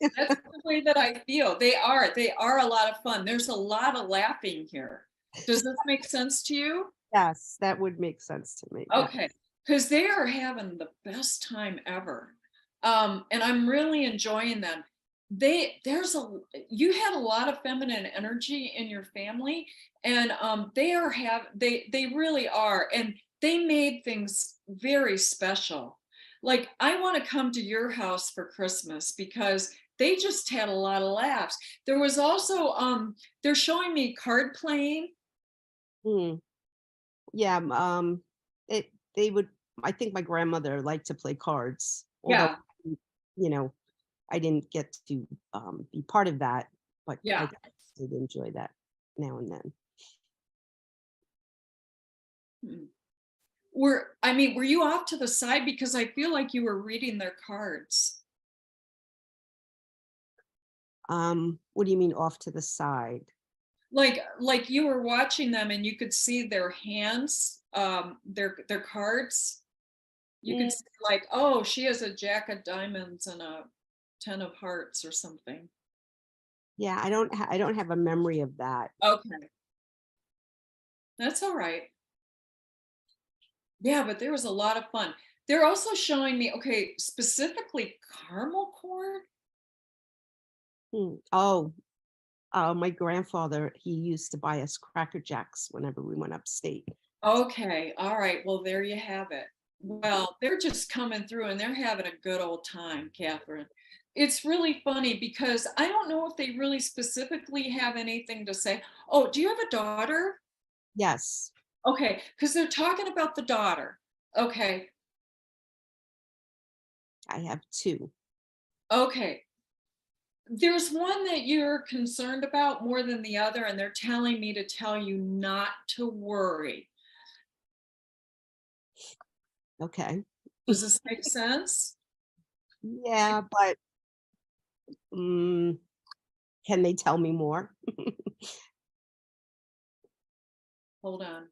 D: That's the way that I feel. They are a lot of fun. There's a lot of laughing here. Does this make sense to you?
H: Yes, that would make sense to me. Yeah.
D: Okay, because they are having the best time ever. And I'm really enjoying them. You had a lot of feminine energy in your family, and they really are, and they made things very special. Like, I want to come to your house for Christmas because they just had a lot of laughs. There was also they're showing me card playing.
H: Yeah. They would. I think my grandmother liked to play cards.
D: Yeah.
H: Although, you know, I didn't get to be part of that, but
D: Yeah.
H: I did enjoy that now and then.
D: Were you off to the side? Because I feel like you were reading their cards.
H: What do you mean off to the side?
D: Like you were watching them and you could see their hands, their cards. You could see like, oh, she has a Jack of Diamonds and a 10 of Hearts or something.
H: Yeah, I don't have a memory of that.
D: Okay. That's all right. Yeah, but there was a lot of fun. They're also showing me, okay, specifically caramel corn.
H: Oh, my grandfather, he used to buy us Cracker Jacks whenever we went upstate.
D: Okay, all right. Well, there you have it. Well, they're just coming through and they're having a good old time, Catherine. It's really funny because I don't know if they really specifically have anything to say. Oh, do you have a daughter?
H: Yes.
D: Okay, because they're talking about the daughter. Okay,
H: I have 2.
D: okay. There's one that you're concerned about more than the other, and they're telling me to tell you not to worry.
H: Okay.
D: Does this make sense?
H: Yeah, but can they tell me more?
D: Hold on.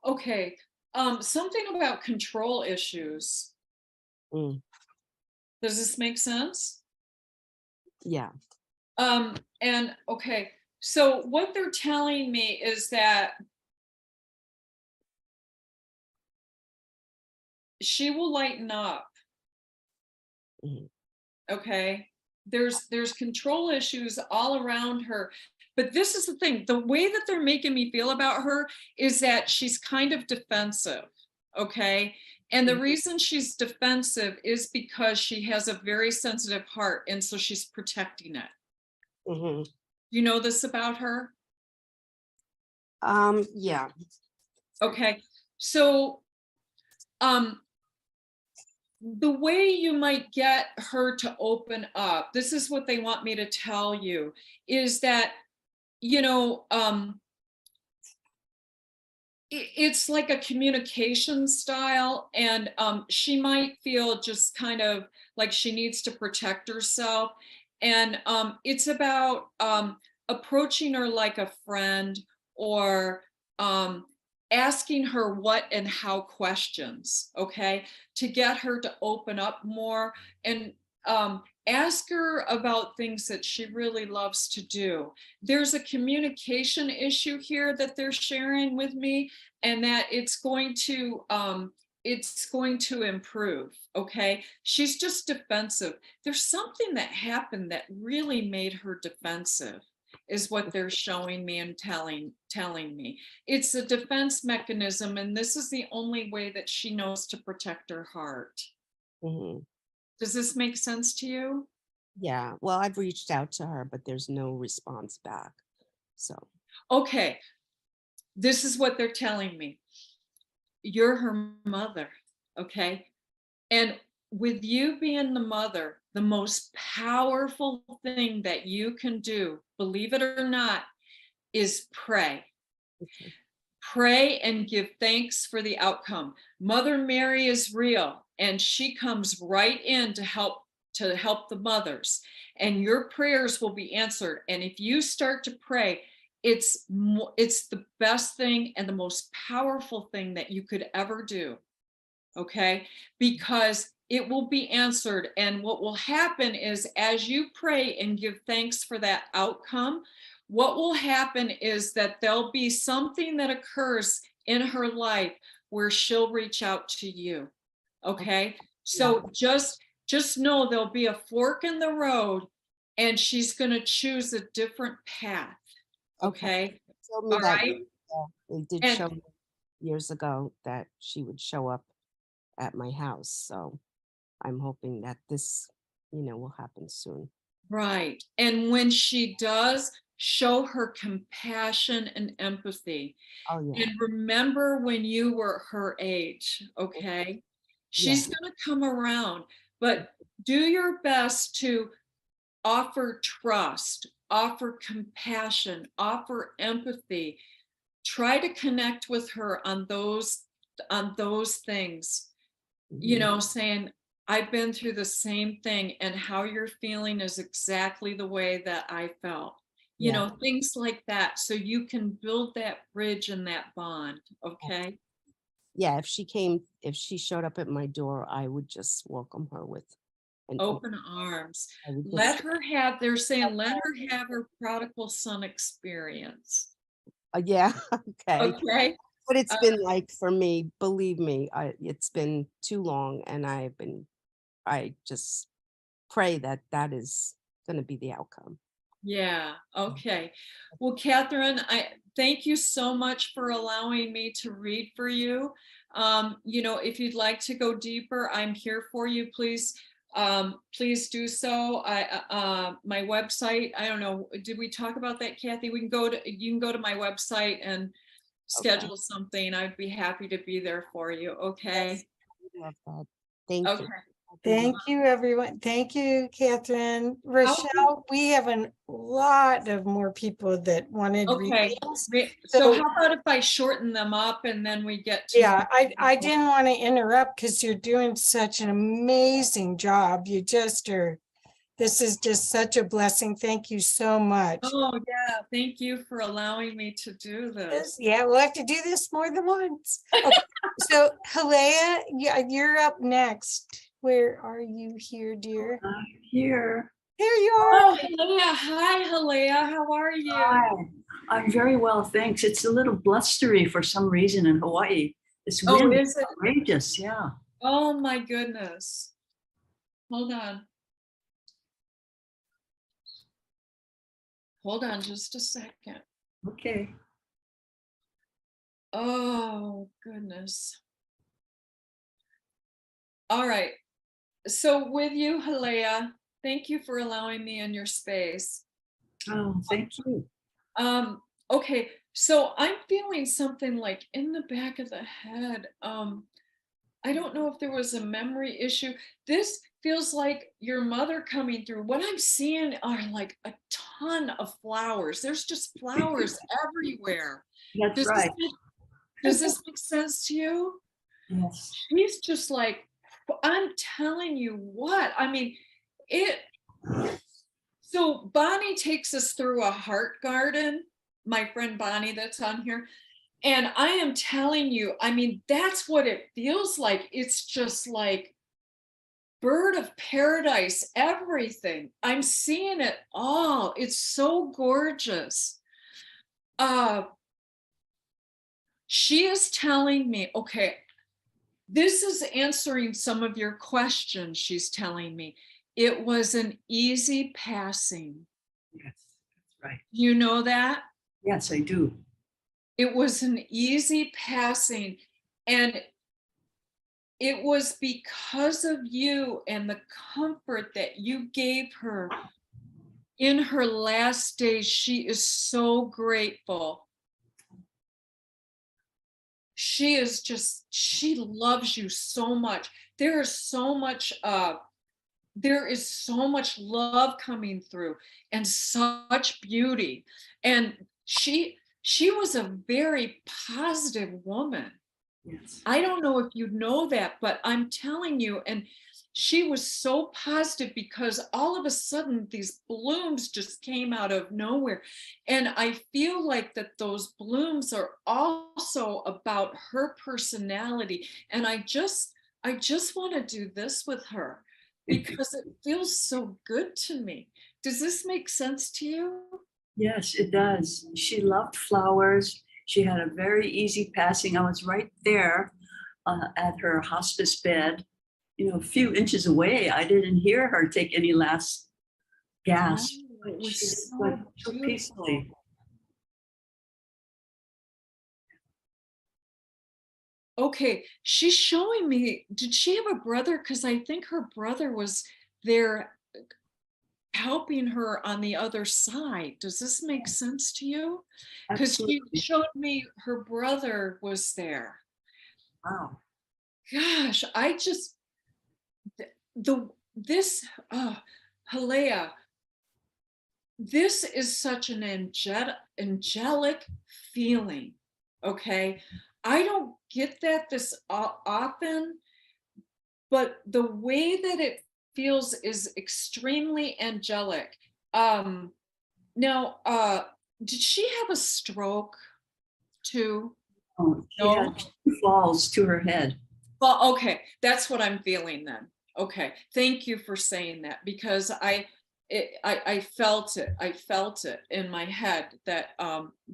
D: Okay, something about control issues.
H: Mm,
D: Does this make sense?
H: yeah.
D: And okay, so what they're telling me is that she will lighten up.
H: Mhm.
D: Okay, there's control issues all around her, but this is the thing, the way that they're making me feel about her is that she's kind of defensive. Okay, and the reason she's defensive is because she has a very sensitive heart, and so she's protecting it.
H: Mhm.
D: You know this about her?
H: Yeah.
D: Okay, so the way you might get her to open up, this is what they want me to tell you, is that, you know, it's like a communication style, and she might feel just kind of like she needs to protect herself. And it's about approaching her like a friend, or asking her what and how questions, okay, to get her to open up more, and ask her about things that she really loves to do. There's a communication issue here that they're sharing with me, and that it's going to improve. Okay, she's just defensive. There's something that happened that really made her defensive, is what they're showing me and telling me. It's a defense mechanism, and this is the only way that she knows to protect her heart.
H: Mhm.
D: Does this make sense to you?
H: Yeah. Well, I've reached out to her, but there's no response back. So.
D: Okay, this is what they're telling me. You're her mother, okay? And with you being the mother, the most powerful thing that you can do, believe it or not, is pray.
H: Okay.
D: Pray and give thanks for the outcome. Mother Mary is real, and she comes right in to help the mothers, and your prayers will be answered. And if you start to pray, it's the best thing and the most powerful thing that you could ever do. Okay, because it will be answered. And what will happen is, as you pray and give thanks for that outcome, what will happen is that there'll be something that occurs in her life where she'll reach out to you. Okay, so just know there'll be a fork in the road, and she's going to choose a different path. Okay,
H: Told me
D: all
H: that
D: right.
H: they did
D: And
H: show me years ago that she would show up at my house. So I'm hoping that this, will happen soon.
D: Right. And when she does, show her compassion and empathy.
H: Oh, yeah.
D: And remember when you were her age, okay? She's
H: Yeah.
D: going to come around, but do your best to offer trust, offer compassion, offer empathy. Try to connect with her on those things. You
H: Mhm.
D: know, saying, I've been through the same thing, and how you're feeling is exactly the way that I felt. You
H: Yeah.
D: know, things like that. So you can build that bridge and that bond. Okay.
H: Yeah, if she showed up at my door, I would just welcome her with an
D: Open arms.
H: I would
D: Let
H: just,
D: her have, they're saying, let her have her prodigal son experience.
H: yeah, okay.
D: Okay.
H: But it's
D: Uh,
H: been like, for me, believe me, it's been too long, and I just pray that that is going to be the outcome.
D: Yeah, okay. Well, Catherine, I thank you so much for allowing me to read for you. You know, if you'd like to go deeper, I'm here for you. Please do so. My website, I don't know, did we talk about that, Kathy? You can go to my website and
H: Okay.
D: schedule something. I'd be happy to be there for you.
H: Yes,
D: Okay.
H: I love that. Thank
D: Okay.
H: you.
C: Thank you, everyone. Thank you, Catherine. Rochelle, we have a lot of more people that wanted
D: Okay.
C: readings.
D: So how about if I shorten them up and then we get to.
C: Yeah, I didn't want to interrupt because you're doing such an amazing job. You just are, this is just such a blessing. Thank you so much.
D: Oh, yeah. Thank you for allowing me to do this.
C: Yeah, we'll have to do this more than once. Okay, so Halea, you're up next. Where are you here, dear?
I: Here.
C: There you are.
D: Oh, Halea. Hi, Halea. How are you?
I: Hi. I'm very well, thanks. It's a little blustery for some reason in Hawaii. This
D: Oh,
I: wind
D: is
I: is
D: it?
I: outrageous. Yeah.
D: Oh, my goodness. Hold on. Hold on just a second.
I: Okay.
D: Oh, goodness. All right. So with you, Halea, thank you for allowing me in your space.
I: Oh, thank you.
D: Okay, so I'm feeling something like in the back of the head. I don't know if there was a memory issue. This feels like your mother coming through. What I'm seeing are like a ton of flowers. There's just flowers everywhere.
I: That's
D: Does
I: right.
D: does this make sense to you?
I: Yes.
D: She's just like, I'm telling you what, I mean, it. So Bonnie takes us through a heart garden, my friend Bonnie that's on here. And I am telling you, I mean, that's what it feels like. It's just like bird of paradise, everything. I'm seeing it all. It's so gorgeous. She is telling me, okay, this is answering some of your questions. She's telling me it was an easy passing.
I: Yes, that's right.
D: You know that?
I: Yes, I do.
D: It was an easy passing, and it was because of you and the comfort that you gave her in her last days. She is so grateful. She is just, she loves you so much. There is so much love coming through and such beauty. And she was a very positive woman.
I: Yes.
D: I don't know if you know that, but I'm telling you, and she was so positive because all of a sudden these blooms just came out of nowhere. And I feel like that those blooms are also about her personality. And I just want to do this with her because it feels so good to me. Does this make sense to you?
I: Yes, it does. She loved flowers. She had a very easy passing. I was right there at her hospice bed, you know, a few inches away. I didn't hear her take any last gasp.
D: Oh, it was
I: She just
D: so
I: went so
D: beautiful.
I: peacefully.
D: Okay, she's showing me, did she have a brother? Because I think her brother was there. helping her on the other side. Does this make sense to you? Because she
I: Absolutely.
D: showed me her brother was there.
I: Wow.
D: Gosh, I just this Halea, this is such an angelic feeling. Okay, I don't get that this often, but the way that it feels is extremely angelic. Now, did she have a stroke too?
I: Oh, she
D: No?
I: had 2 falls to her head.
D: Well, okay, that's what I'm feeling then. Okay, thank you for saying that, because I felt it. I felt it in my head that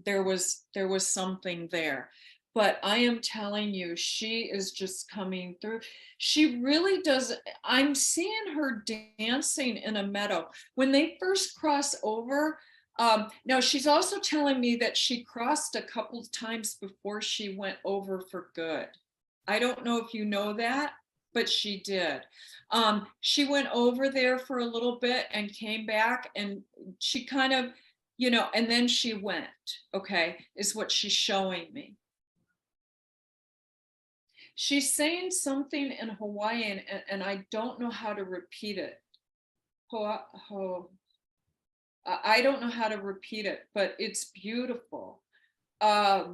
D: there was something there. But I am telling you, she is just coming through. She really does. I'm seeing her dancing in a meadow. When they first cross over, now she's also telling me that she crossed a couple of times before she went over for good. I don't know if you know that, but she did. She went over there for a little bit and came back, and she kind of, and then she went, okay, is what she's showing me. She's saying something in Hawaiian, and I don't know how to repeat it. I don't know how to repeat it, but it's beautiful. I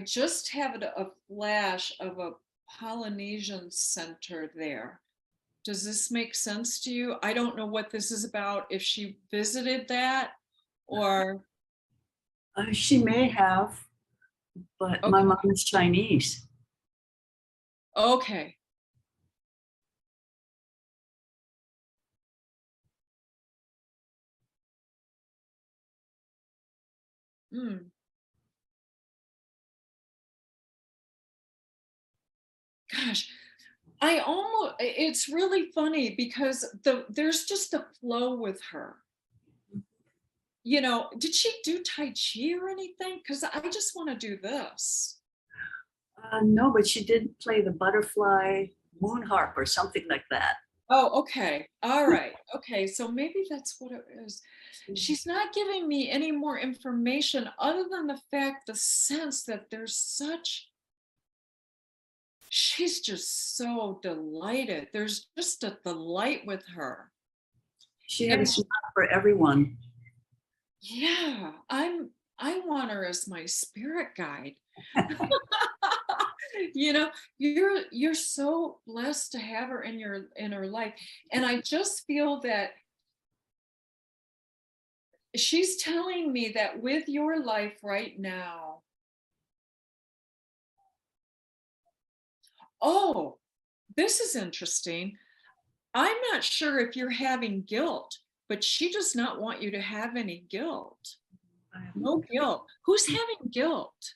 D: just have a flash of a Polynesian center there. Does this make sense to you? I don't know what this is about, if she visited that or.
I: She may have, but my mom is Chinese.
D: Okay. Gosh, it's really funny because there's just a flow with her. Did she do Tai Chi or anything? Because I just want to do this.
I: No, but she did play the butterfly moon harp or something like that.
D: Oh, okay. All right. Okay. So maybe that's what it is. She's not giving me any more information other than the sense that she's just so delighted. There's just a delight with her.
I: She had a smile for everyone.
D: Yeah, I want her as my spirit guide. You're so blessed to have her in her life. And I just feel that she's telling me that with your life right now. Oh, this is interesting. I'm not sure if you're having guilt, but she does not want you to have any guilt. No guilt. Who's having guilt?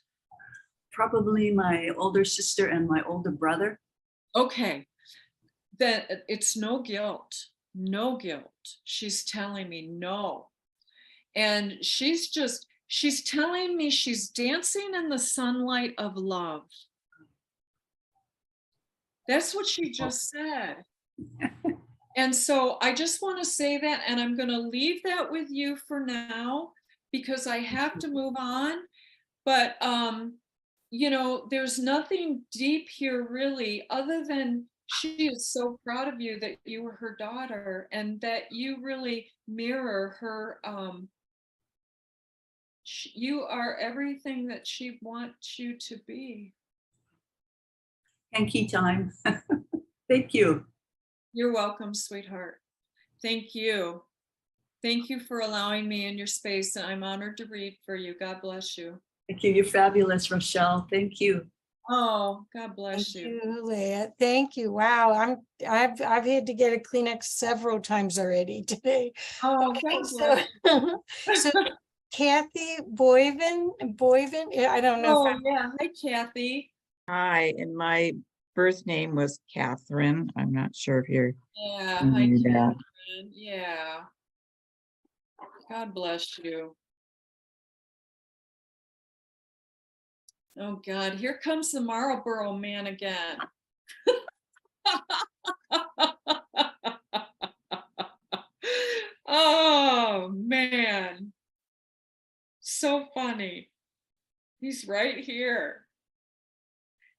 I: Probably my older sister and my older brother.
D: Okay, then it's no guilt. No guilt. She's telling me no. And she's telling me she's dancing in the sunlight of love. That's what she just said. And so I just want to say that, and I'm going to leave that with you for now because I have to move on. But, there's nothing deep here really, other than she is so proud of you that you were her daughter and that you really mirror her. You are everything that she wants you to be.
I: Hanky time. Thank you.
D: You're welcome, sweetheart. Thank you. Thank you for allowing me in your space. And I'm honored to read for you. God bless you.
I: Thank you. You're fabulous, Rachelle. Thank you.
D: Oh, God bless
C: Thank
D: you.
C: you, Leah. Thank you. Wow, I've had to get a Kleenex several times already today.
D: Oh,
C: Okay,
D: God
C: so
D: bless.
C: so Kathy Boyven, I don't know if
D: Oh, yeah. Hi, Kathy.
J: Hi, and my birth name was Catherine. I'm not sure if you're.
D: Yeah.
J: You
D: Hi,
J: knew that.
D: Catherine. Yeah. God bless you. Oh, God. Here comes the Marlboro man again. Oh man, so funny. He's right here.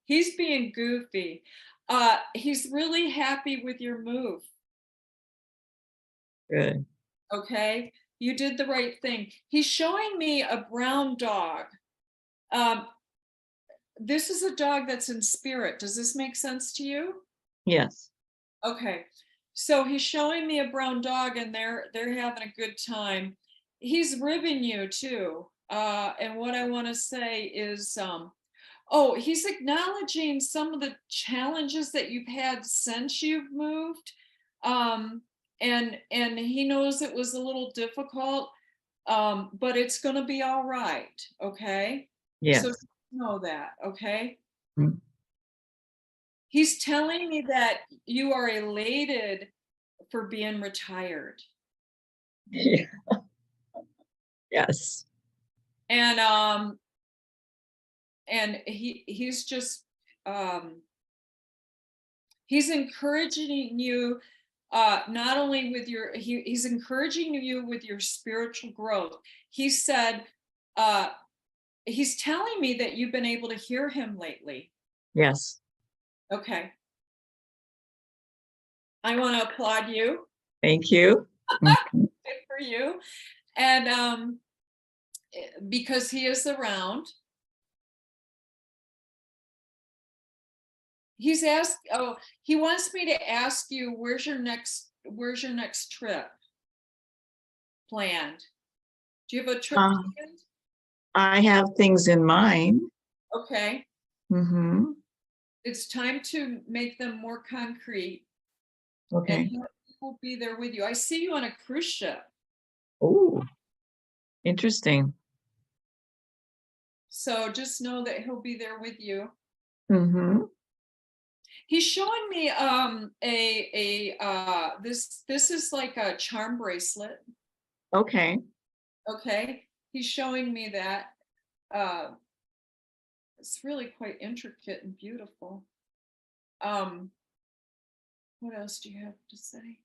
D: He's being goofy. He's really happy with your move.
J: Good.
D: Okay, you did the right thing. He's showing me a brown dog. This is a dog that's in spirit. Does this make sense to you?
J: Yes.
D: Okay, so he's showing me a brown dog, and they're having a good time. He's ribbing you too. And what I want to say is, oh, he's acknowledging some of the challenges that you've had since you've moved. And he knows it was a little difficult, but it's going to be all right. Okay.
J: Yes.
D: So know that. Okay.
J: Mm.
D: He's telling me that you are elated for being retired.
J: Yeah. Yes.
D: And he's just he's encouraging you, not only with your he's encouraging you with your spiritual growth. He said, he's telling me that you've been able to hear him lately.
J: Yes.
D: Okay. I want to applaud you.
J: Thank you.
D: Good for you. And because he is around. He's asked, oh, he wants me to ask you, where's your next trip planned? Do you have a trip planned?
J: I have things in mind.
D: Okay.
J: Mm-hmm.
D: It's time to make them more concrete.
J: Okay.
D: And he will be there with you. I see you on a cruise ship.
J: Oh, interesting.
D: So just know that he'll be there with you.
J: Mm-hmm.
D: He's showing me this is like a charm bracelet.
J: Okay.
D: Okay. He's showing me that. It's really quite intricate and beautiful. What else do you have to say?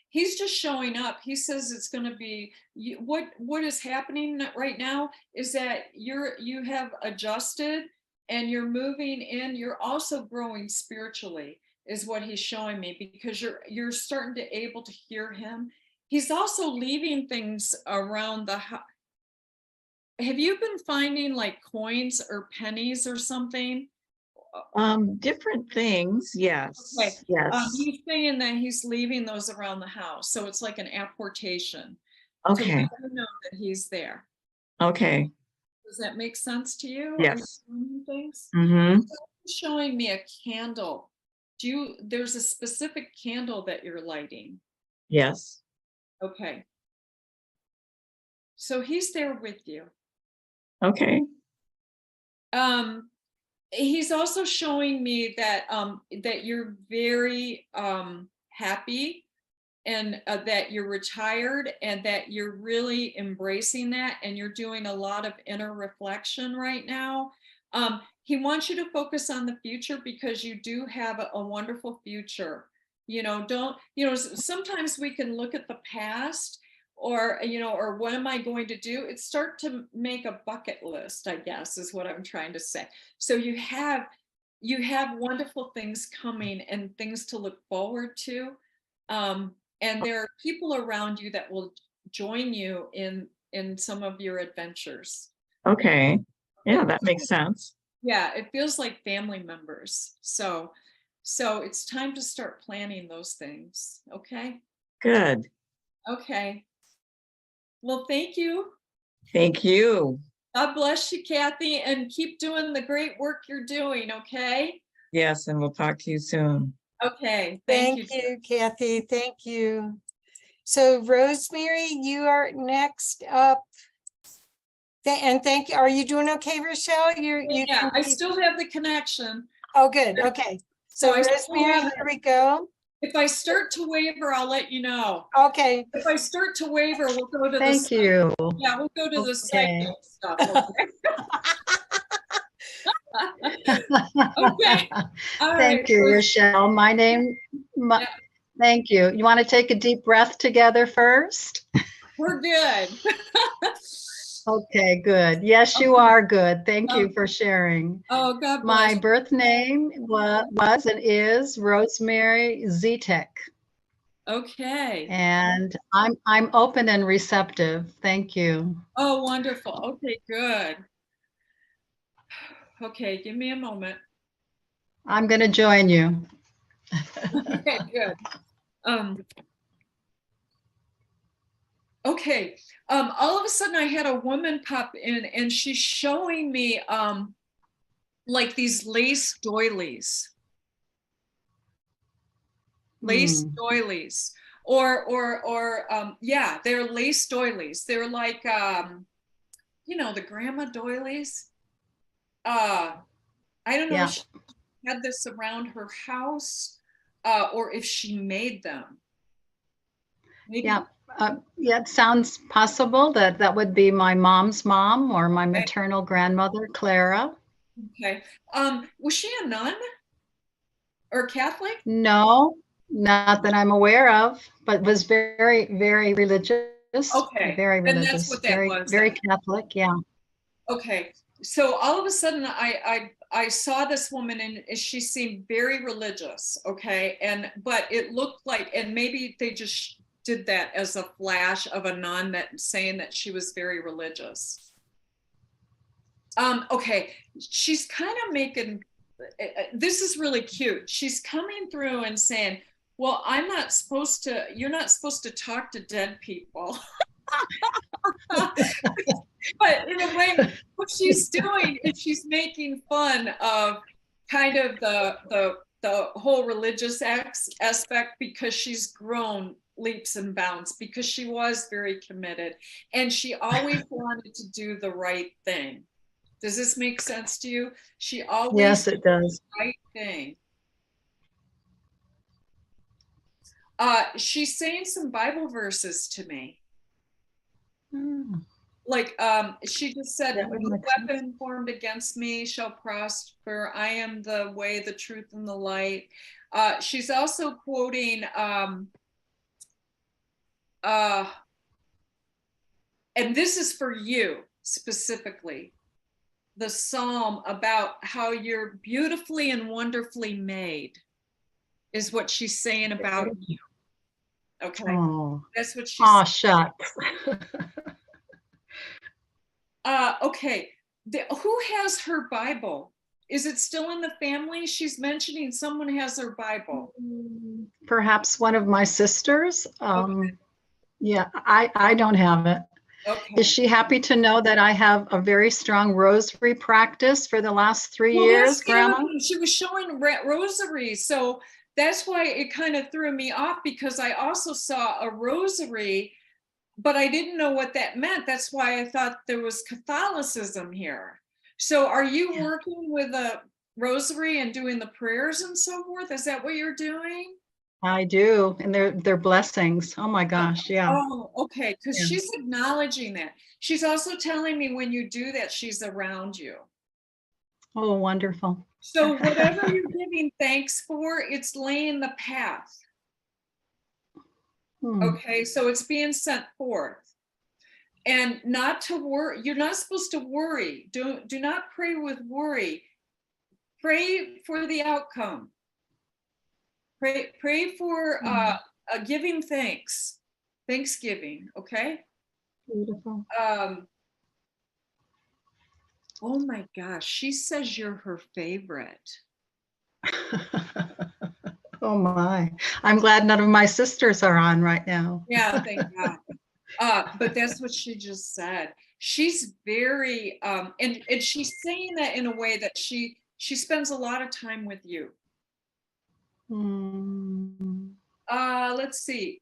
D: He's just showing up. He says it's going to be what is happening right now is that you have adjusted and you're moving in. You're also growing spiritually, is what he's showing me, because you're starting to able to hear him. He's also leaving things around the house. Have you been finding like coins or pennies or something?
J: Different things. Yes.
D: Okay.
J: Yes.
D: He's saying that he's leaving those around the house. So it's like an apportation.
J: Okay.
D: To let you know that he's there.
J: Okay.
D: Does that make sense to you?
J: Yes.
D: Are you doing things?
J: Mm-hmm.
D: He's showing me a candle. There's a specific candle that you're lighting?
J: Yes.
D: Okay. So he's there with you.
J: Okay.
D: He's also showing me that that you're very happy, and that you're retired, and that you're really embracing that, and you're doing a lot of inner reflection right now. He wants you to focus on the future, because you do have a wonderful future. Sometimes we can look at the past, or what am I going to do? It's start to make a bucket list, I guess, is what I'm trying to say. So you have wonderful things coming and things to look forward to. And there are people around you that will join you in some of your adventures.
J: Okay. Yeah, that makes sense.
D: Yeah, it feels like family members. So it's time to start planning those things. Okay.
J: Good.
D: Okay. Well, thank you.
J: Thank you.
D: God bless you, Kathy, and keep doing the great work you're doing. Okay.
J: Yes, and we'll talk to you soon.
D: Okay.
C: Thank you, Kathy. Thank you. So Rosemary, you are next up. And thank you. Are you doing okay, Rachelle?
D: Yeah, I still have the connection.
C: Oh, good. Okay. So Rosemary, here we go.
D: If I start to waver, I'll let you know.
C: Okay.
D: If I start to waver, we'll go to the. Thank you. Yeah, we'll go to the psychic stuff. Okay?
J: Okay.
D: Okay. So I still have the connection. If I start to waver, I'll let you know.
J: Thank you.
D: Yeah, we'll go to the psychic stuff. Okay? Okay. All right.
K: Thank you, Rachelle.
D: Yeah.
K: Thank you. You want to take a deep breath together first?
D: We're good.
K: Okay, good. Yes, you are good. Thank you for sharing.
D: Oh, God
K: My
D: bless.
K: birth name was and is Rosemary Zetek,
D: Okay.
K: and I'm open and receptive. Thank you.
D: Oh, wonderful. Okay, good. Okay, give me a moment.
K: I'm going to join you.
D: Okay, good. Okay. All of a sudden I had a woman pop in and she's showing me like these lace doilies. Lace doilies. Yeah, they're lace doilies. They're like the grandma doilies. I don't know if she had this around her house or if she made them. Maybe.
K: Yeah. It sounds possible that would be my mom's mom or my maternal grandmother, Clara.
D: Okay. Was she a nun or Catholic?
K: No, not that I'm aware of, but was very, very religious.
D: Okay.
K: Very
D: Then
K: religious.
D: that's what that was.
K: Very Catholic. Yeah.
D: Okay. So all of a sudden I saw this woman and she seemed very religious. Okay. But it looked like, and maybe they just did that as a flash of a nun that saying that she was very religious. Okay. She's kind of making, this is really cute. She's coming through and saying, well, you're not supposed to talk to dead people. But in a way, what she's doing is she's making fun of kind of the whole religious aspect, because she's grown leaps and bounds, because she was very committed and she always wanted to do the right thing. Does this make sense to you? She always
K: Yes, it does.
D: did the right thing. She's saying some Bible verses to me. Like she just said, no weapon formed against me shall prosper. I am the way, the truth, and the light. She's also quoting and this is for you specifically, the Psalm about how you're beautifully and wonderfully made is what she's saying about you. Okay.
K: Oh,
D: that's what she's
K: shucks.
D: Okay. Who has her Bible? Is it still in the family? She's mentioning someone has her Bible.
K: Perhaps one of my sisters.
D: Okay.
K: Yeah, I don't have it.
D: Okay.
K: Is she happy to know that I have a very strong rosary practice for the last 3 years, Grandma?
D: She was showing rosaries. So that's why it kind of threw me off, because I also saw a rosary, but I didn't know what that meant. That's why I thought there was Catholicism here. So are you working with a rosary and doing the prayers and so forth? Is that what you're doing?
K: I do, and they're blessings. Oh my gosh, yeah.
D: Oh, okay, because she's acknowledging that. She's also telling me when you do that, she's around you.
K: Oh, wonderful.
D: So whatever you're giving thanks for, it's laying the path. Okay, so it's being sent forth. And not to worry, you're not supposed to worry. Do not pray with worry. Pray for the outcome. Pray for giving thanks. Thanksgiving, okay?
K: Beautiful.
D: Oh my gosh, she says you're her favorite.
K: Oh my, I'm glad none of my sisters are on right now.
D: Yeah, thank God. But that's what she just said. She's very, and she's saying that in a way that she spends a lot of time with you. Let's see.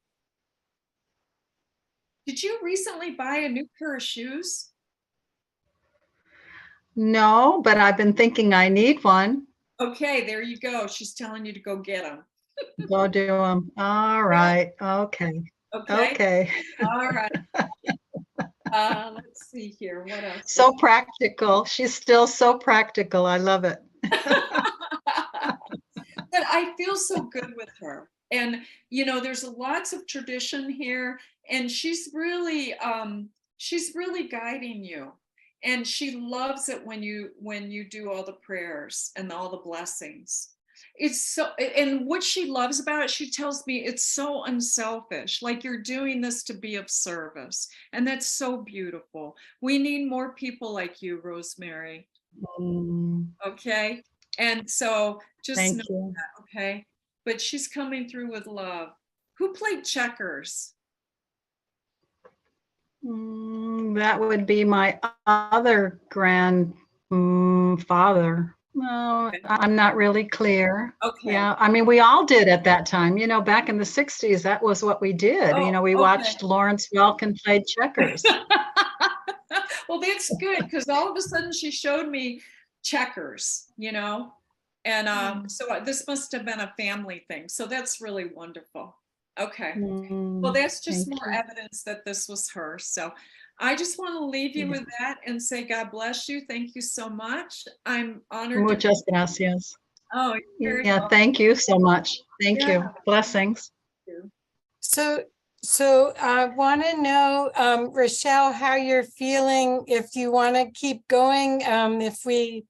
D: Did you recently buy a new pair of shoes?
K: No, but I've been thinking I need one.
D: Okay, there you go. She's telling you to go get them.
K: Go do them. All right. Okay.
D: Okay. All right. Let's see here. What else?
K: So practical. She's still so practical. I love it.
D: But I feel so good with her. And, you know, there's lots of tradition here, and she's really guiding you. And she loves it when you do all the prayers and all the blessings. It's so, and what she loves about it, she tells me it's so unselfish, like you're doing this to be of service. And that's so beautiful. We need more people like you, Rosemary. Okay. And so just
K: Thank
D: know
K: you.
D: that, okay? But she's coming through with love. Who played checkers?
K: That would be my other grandfather. No,
D: Okay.
K: I'm not really clear.
D: Okay.
K: Yeah, I mean, we all did at that time. You know, back in the 60s, that was what we did. You know, we
D: okay.
K: watched Lawrence Welkin play checkers.
D: Well, that's good, because all of a sudden she showed me checkers, you know, and so this must have been a family thing. So that's really wonderful. Okay. Well, that's just
K: Thank
D: more
K: you.
D: evidence that this was her. So I just want to leave you with that and say, God bless you. Thank you so much. I'm honored.
K: Muchas gracias.
D: Oh, you're very
K: Yeah,
D: welcome.
K: thank you so much. Thank you.
D: Yeah.
K: Blessings.
C: So I want to know, Rachelle, how you're feeling, if you want to keep going, if we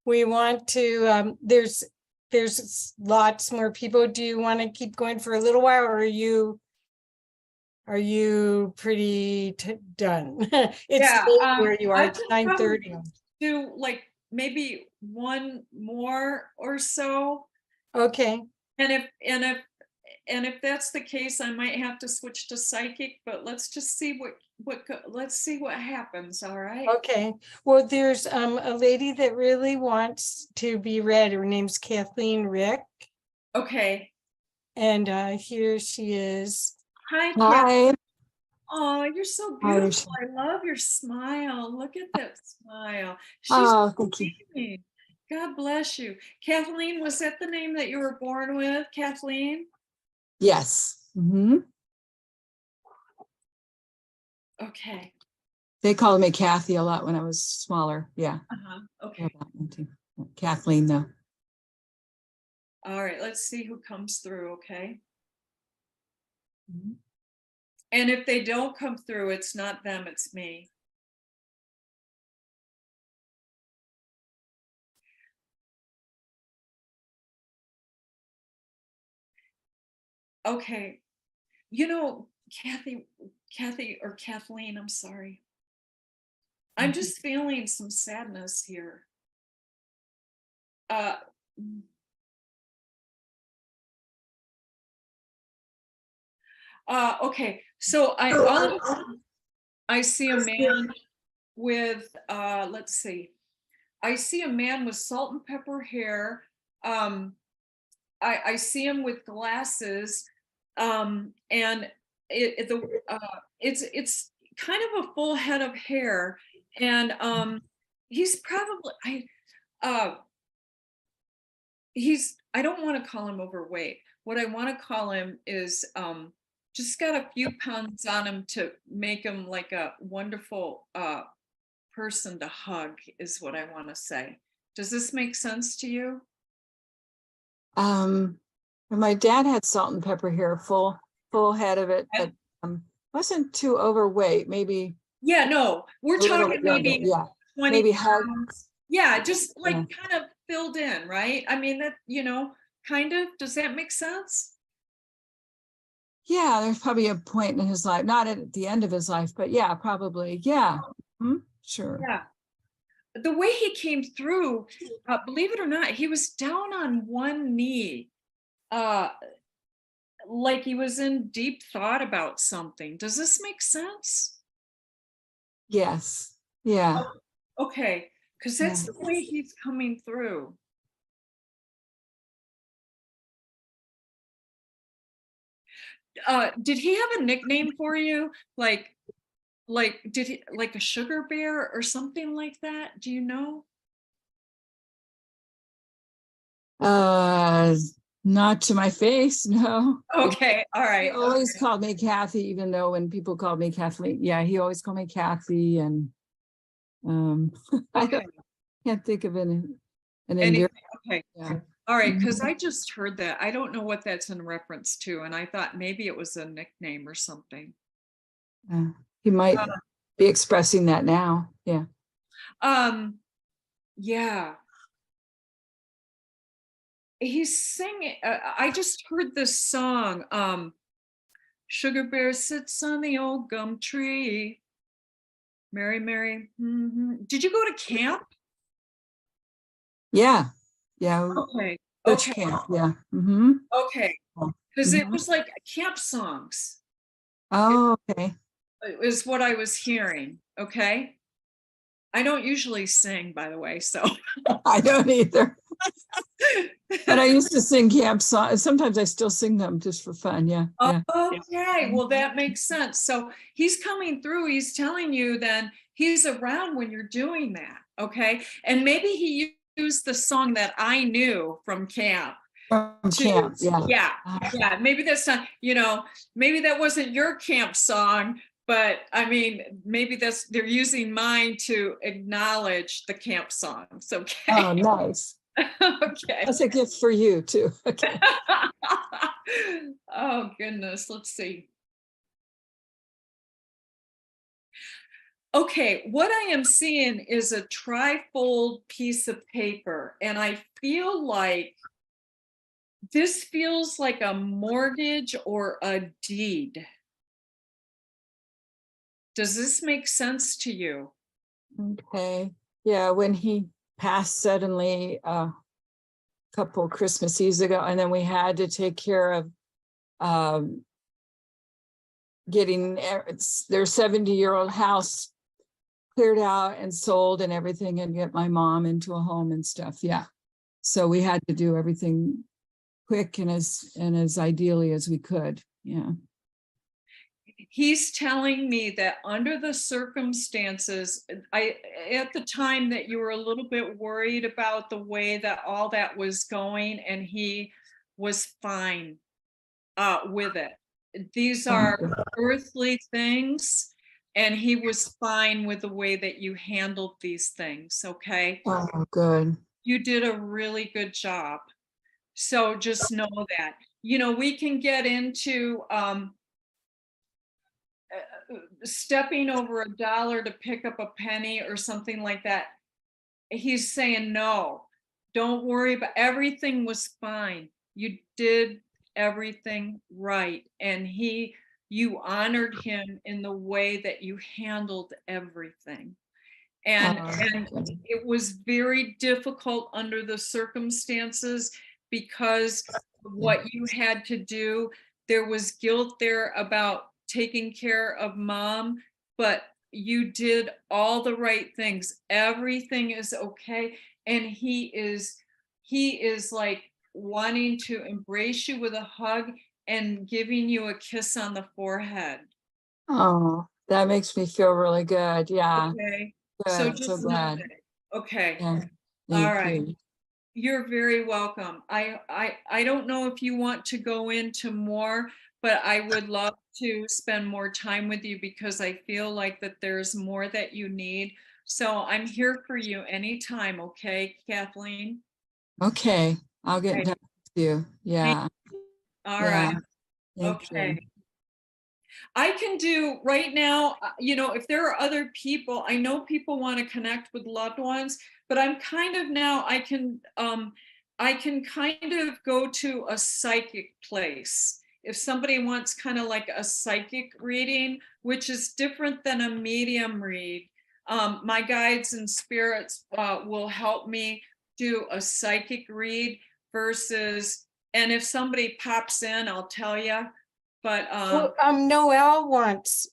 C: want to, there's lots more people. Do you want to keep going for a little while, or are you pretty done? It's
D: Yeah,
K: late where you are.
D: I
K: It's
D: could
K: 9:30.
D: do like maybe one more or so.
C: Okay.
D: And if that's the case, I might have to switch to psychic, but let's just see let's see what happens. All right.
C: Okay. Well, there's a lady that really wants to be read. Her name's Kathleen Rick.
D: Okay.
C: And here she is.
D: Hi,
K: Hi.
D: Kathleen. Oh, you're so
K: Hi,
D: beautiful. I love your smile. Look at that smile. She's
K: Oh, thank you.
D: amazing. God bless you. Kathleen, was that the name that you were born with, Kathleen?
L: Yes.
D: Okay.
L: They called me Kathy a lot when I was smaller. Yeah.
D: Okay.
L: Kathleen, though.
D: All right. Let's see who comes through. Okay. And if they don't come through, it's not them, it's me. Okay. You know, Kathy or Kathleen, I'm sorry. I'm just feeling some sadness here. Okay. So I see a man with let's see. I see a man with salt and pepper hair. I see him with glasses, and it's kind of a full head of hair, and he's probably I don't want to call him overweight. What I want to call him is just got a few pounds on him to make him like a wonderful person to hug, is what I want to say. Does this make sense to you?
L: My dad had salt and pepper hair, full head of it, but wasn't too overweight. Maybe.
D: Yeah, no, we're talking maybe 20
L: maybe
D: pounds. Yeah, just like kind of filled in, right? I mean, that, you know, kind of, does that make sense?
L: Yeah, there's probably a point in his life, not at the end of his life, but yeah, probably. Yeah. Sure.
D: Yeah. The way he came through, believe it or not, he was down on one knee, like he was in deep thought about something. Does this make sense?
L: Yes. Yeah.
D: Okay, because that's the way he's coming through. Did he have a nickname for you? Like did he, like a sugar bear or something like that? Do you know?
L: Not to my face, no.
D: Okay, all right.
L: He always called me Kathy, even though when people called me Kathleen, yeah, he always called me Kathy, and I can't think of any. An
D: Anything,
L: endearing,
D: okay.
L: yeah.
D: All right, because
L: Mhm.
D: I just heard that. I don't know what that's in reference to, and I thought maybe it was a nickname or something.
L: He might
D: Uh,
L: be expressing that now. Yeah.
D: Yeah. He's singing. I just heard this song. Sugar Bear sits on the old gum tree. Mary, Mary. Did you go to camp?
L: Yeah. Yeah.
D: Okay.
L: Church
D: Okay.
L: camp. Yeah. Mm-hmm.
D: Okay. Because it
L: Mhm.
D: was like camp songs.
L: Oh, okay.
D: Is what I was hearing. Okay. I don't usually sing, by the way, so.
L: I don't either. But I used to sing camp songs. Sometimes I still sing them just for fun. Yeah. Yeah.
D: Okay, well, that makes sense. So he's coming through, he's telling you then he's around when you're doing that, okay? And maybe he used the song that I knew from camp.
L: From camp, yeah.
D: Yeah, maybe that's not, maybe that wasn't your camp song, but I mean, maybe they're using mine to acknowledge the camp songs, okay?
L: Oh, nice.
D: Okay.
L: That's a gift for you too. Okay.
D: Oh, goodness. Let's see. Okay, what I am seeing is a trifold piece of paper, and I feel like this feels like a mortgage or a deed. Does this make sense to you?
L: Okay. Yeah, when he passed suddenly a couple Christmas Eves ago, and then we had to take care of getting their 70-year-old house cleared out and sold and everything, and get my mom into a home and stuff. Yeah. So we had to do everything quick and as ideally as we could. Yeah.
D: He's telling me that under the circumstances, at the time that you were a little bit worried about the way that all that was going, and he was fine with it. These are earthly things, and he was fine with the way that you handled these things, okay?
L: Oh, good.
D: You did a really good job. So just know that. We can get into stepping over $1 to pick up a penny or something like that. He's saying, no, don't worry about everything was fine. You did everything right. And you honored him in the way that you handled everything. And it was very difficult under the circumstances because what you had to do. There was guilt there about taking care of mom, but you did all the right things. Everything is okay. And he is like wanting to embrace you with a hug and giving you a kiss on the forehead.
L: Oh, that makes me feel really good. Yeah.
D: Okay.
L: Good.
D: So
L: I'm
D: just
L: so
D: know
L: glad.
D: that. Okay.
L: Yeah.
D: All
L: Thank
D: right.
L: you.
D: You're very welcome. I don't know if you want to go into more, but I would love to spend more time with you because I feel like that there's more that you need. So I'm here for you anytime, okay, Kathleen?
L: Okay. I'll get in
D: Okay.
L: touch with you. Yeah.
D: All
L: Yeah.
D: right.
L: Thank you.
D: Okay. I can do right now, if there are other people, I know people want to connect with loved ones, but I'm kind of now, I can kind of go to a psychic place. If somebody wants kind of like a psychic reading, which is different than a medium read, my guides and spirits will help me do a psychic read versus, and if somebody pops in, I'll tell you. But
C: Noelle wants,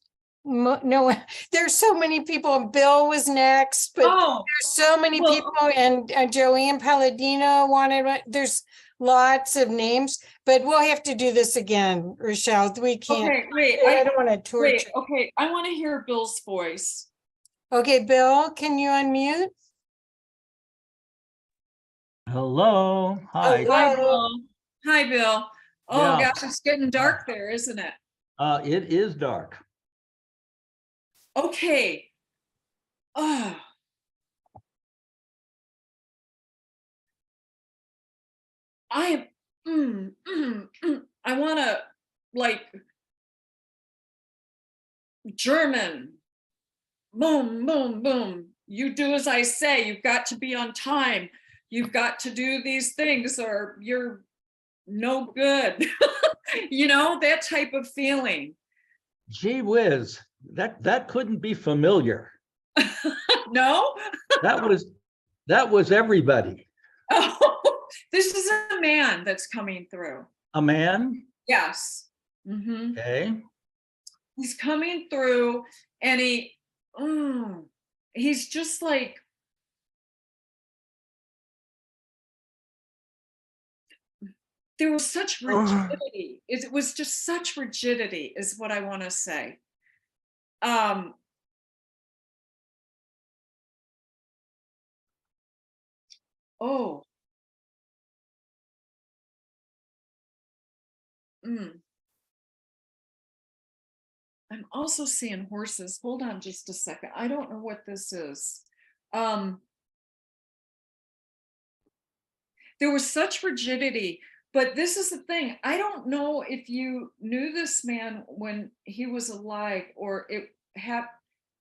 C: no, there's so many people. Bill was next, but there's so many people, and Joanne Palladino wanted, there's lots of names, but we'll have to do this again, Rachelle. We can't.
D: Okay, wait.
C: I don't want to torture.
D: Wait, okay, I want to hear Bill's voice.
C: Okay, Bill, can you unmute?
M: Hello. Hi.
D: Hi, Bill. Hi, Bill. Oh,
M: Yeah.
D: gosh, it's getting dark there, isn't it?
M: It is dark.
D: Okay. Oh. I am, I want to like German, boom, boom, boom. You do as I say. You've got to be on time. You've got to do these things or you're no good. You know, that type of feeling.
M: Gee whiz, that couldn't be familiar.
D: No?
M: That was everybody.
D: Oh, this is a man that's coming through.
M: A man?
D: Yes. Mm-hmm.
M: Okay.
D: He's coming through and he's just like, there was such rigidity. It was just such rigidity is what I want to say. Oh. I'm also seeing horses. Hold on just a second. I don't know what this is. There was such rigidity, but this is the thing. I don't know if you knew this man when he was alive or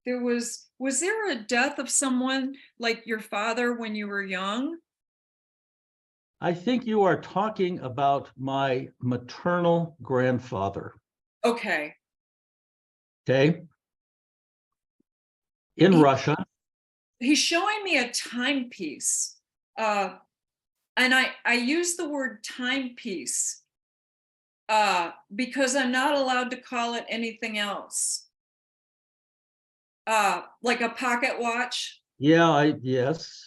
D: was there a death of someone like your father when you were young?
M: I think you are talking about my maternal grandfather.
D: Okay.
M: Okay. In Russia.
D: He's showing me a timepiece. And I use the word timepiece because I'm not allowed to call it anything else. Like a pocket watch.
M: Yeah, yes.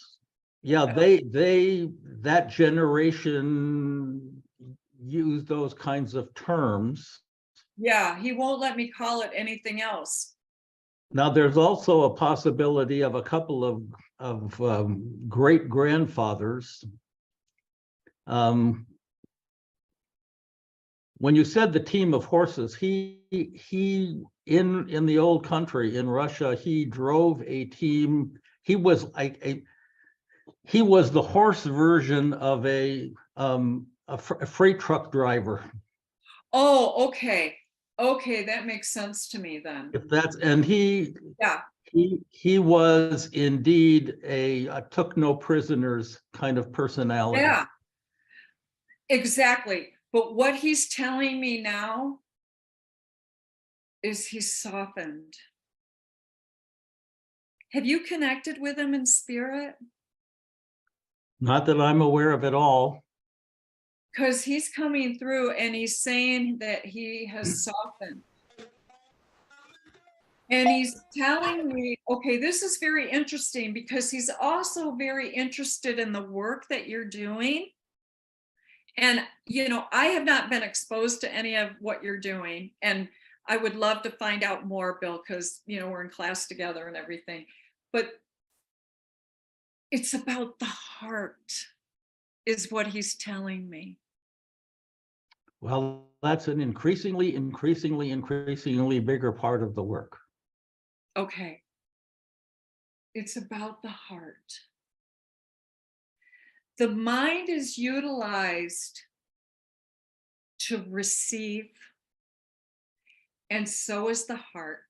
M: Yeah, that generation used those kinds of terms.
D: Yeah, he won't let me call it anything else.
M: Now, there's also a possibility of a couple of great grandfathers. When you said the team of horses, he in the old country in Russia, he drove a team. He was he was the horse version of a freight truck driver.
D: Oh, okay. Okay, that makes sense to me then.
M: If that's, and he was indeed a took no prisoners kind of personality.
D: Yeah, exactly. But what he's telling me now is he's softened. Have you connected with him in spirit?
M: Not that I'm aware of at all.
D: Because he's coming through and he's saying that he has softened. And he's telling me, okay, this is very interesting because he's also very interested in the work that you're doing. And, you know, I have not been exposed to any of what you're doing. And I would love to find out more, Bill, because, you know, we're in class together and everything. But it's about the heart is what he's telling me.
M: Well, that's an increasingly bigger part of the work.
D: Okay. It's about the heart. The mind is utilized to receive, and so is the heart.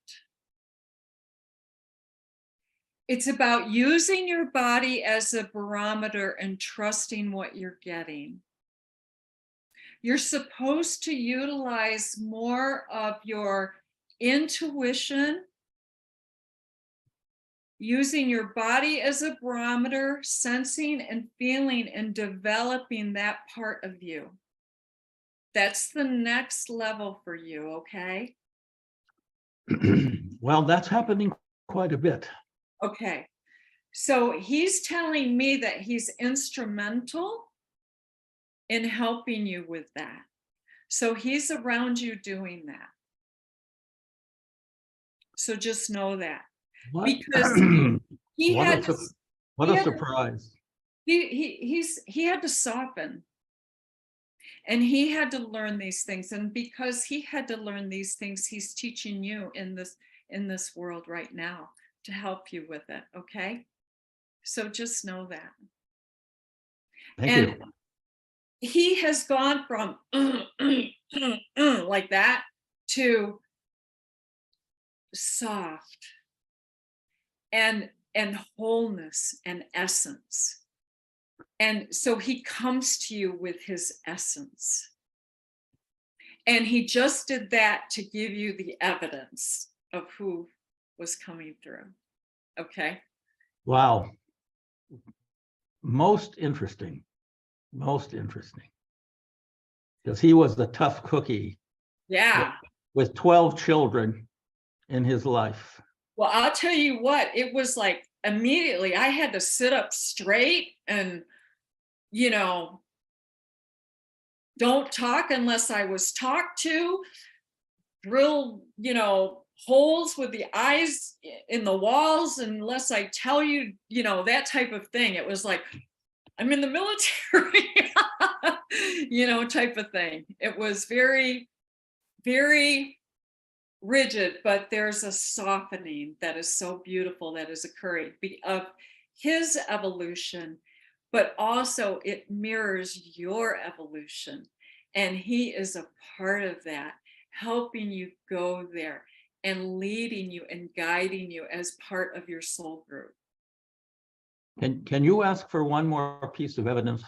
D: It's about using your body as a barometer and trusting what you're getting. You're supposed to utilize more of your intuition, using your body as a barometer, sensing and feeling and developing that part of you. That's the next level for you, okay?
M: Well, that's happening quite a bit.
D: Okay. So he's telling me that he's instrumental in helping you with that. So he's around you doing that. So just know that.
M: What?
D: Because he
M: what
D: had
M: a surprise.
D: He had to soften. And he had to learn these things. And because he had to learn these things, he's teaching you in this world right now to help you with it. Okay. So just know that.
M: Thank you.
D: he has gone from like that to soft and wholeness and essence. And so he comes to you with his essence. And he just did that to give you the evidence of who was coming through. Okay.
M: Wow. Most interesting. Most interesting. Because he was the tough cookie.
D: Yeah.
M: With 12 children in his life.
D: Well, I'll tell you what, it was like immediately I had to sit up straight and, you know, don't talk unless I was talked to, drill, you know, holes with the eyes in the walls unless I tell you, you know, that type of thing. It was like, I'm in the military, you know, type of thing. It was very, very rigid, but there's a softening that is so beautiful that is occurring of his evolution, but also it mirrors your evolution. And he is a part of that, helping you go there and leading you and guiding you as part of your soul group.
M: Can you ask for one more piece of evidence?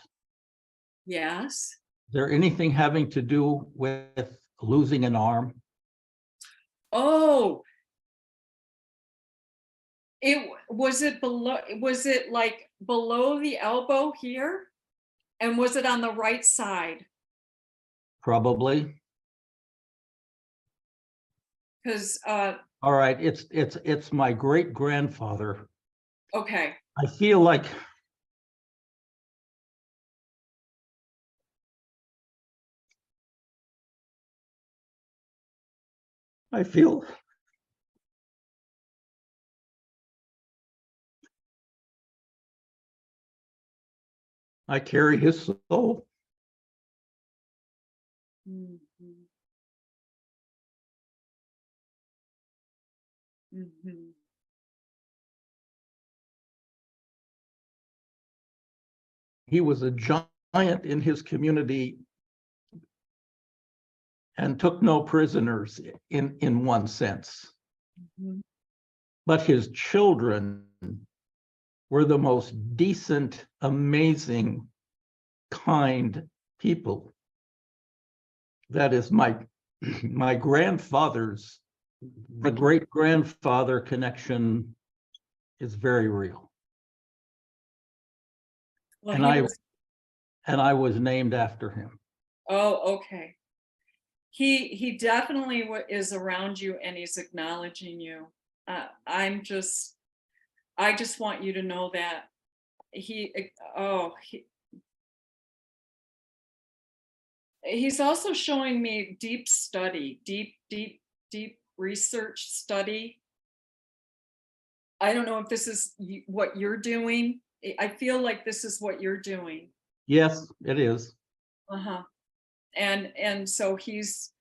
D: Yes.
M: Is there anything having to do with losing an arm?
D: Oh, was it like below the elbow here? And was it on the right side?
M: Probably.
D: Because
M: all right, it's my great grandfather.
D: okay.
M: I feel like I carry his soul.
D: Mm-hmm. Mm-hmm.
M: He was a giant in his community and took no prisoners in one sense.
D: Mm-hmm.
M: But his children were the most decent, amazing, kind people. That is my grandfather's, the great grandfather connection is very real.
D: Well,
M: and I was named after him.
D: Oh, okay. He definitely is around you and he's acknowledging you. I just want you to know that he's also showing me deep study, deep research study. I don't know if this is what you're doing. I feel like this is what you're doing.
M: Yes, it is.
D: Uh-huh. And so he's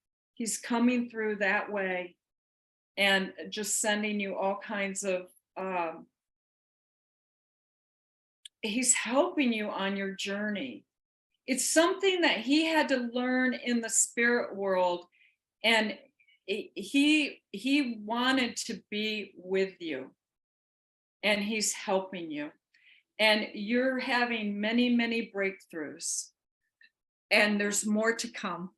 D: coming through that way and just sending you all kinds of he's helping you on your journey. It's something that he had to learn in the spirit world, and he wanted to be with you, and he's helping you, and you're having many breakthroughs, and there's more to come.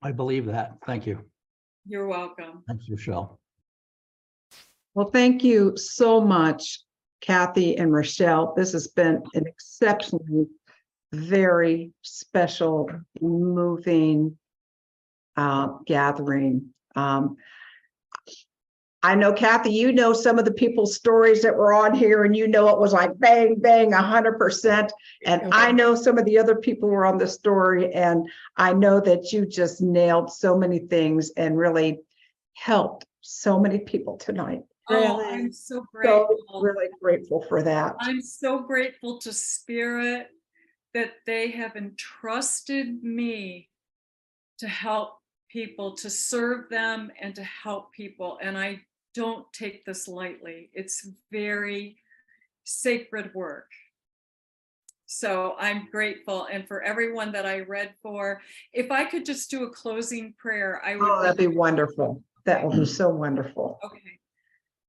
M: I believe that. Thank you.
D: You're welcome.
M: Thanks, Rachelle.
A: Well, thank you so much, Kathy and Rachelle. This has been an exceptionally very special, moving gathering. I know, Kathy, you know some of the people's stories that were on here, and you know it was like bang, bang, 100%. And I know some of the other people were on the story, and I know that you just nailed so many things and really helped so many people tonight.
D: Oh, I'm so grateful.
A: So really grateful for that.
D: I'm so grateful to Spirit that they have entrusted me to help people, to serve them and to help people. And I don't take this lightly. It's very sacred work. So I'm grateful. And for everyone that I read for, if I could just do a closing prayer, I would.
A: Oh, that'd be wonderful. That would be so wonderful.
D: Okay.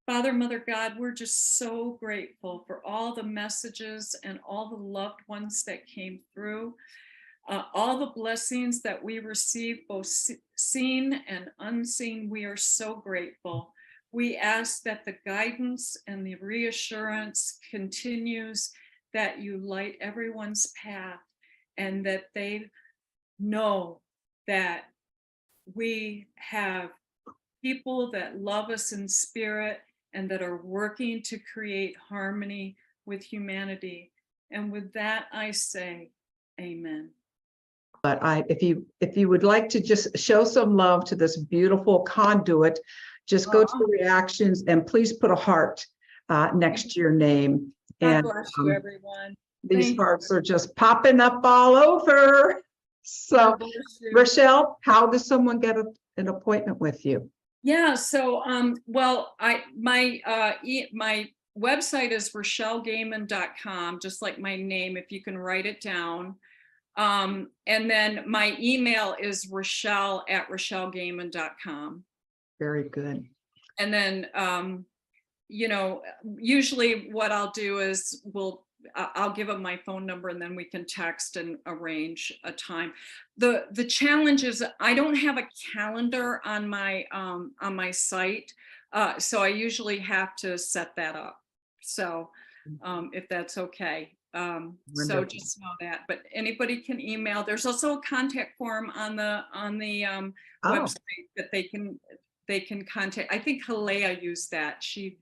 D: Father, Mother God, we're just so grateful for all the messages and all the loved ones that came through, all the blessings that we received, both seen and unseen. We are so grateful. We ask that the guidance and the reassurance continues, that you light everyone's path, and that they know that we have people that love us in spirit and that are working to create harmony with humanity. And with that, I say, amen.
A: But if you would like to just show some love to this beautiful conduit, just go to the reactions and please put a heart next to your name.
D: God
A: And
D: bless you, everyone.
A: these
D: Thank
A: hearts are just popping up all over. So,
D: God bless you.
A: Rachelle, how does someone get an appointment with you?
D: Yeah, so well, my website is RachelleGehman.com, just like my name, if you can write it down. And then my email is Rachelle@RachelleGehman.com.
A: Very good.
D: And then you know, usually what I'll do is I'll give them my phone number, and then we can text and arrange a time. The challenge is I don't have a calendar on my site, so I usually have to set that up. So if that's okay, so just know that. But anybody can email. There's also a contact form on the website that they can contact. I think Halea used that. She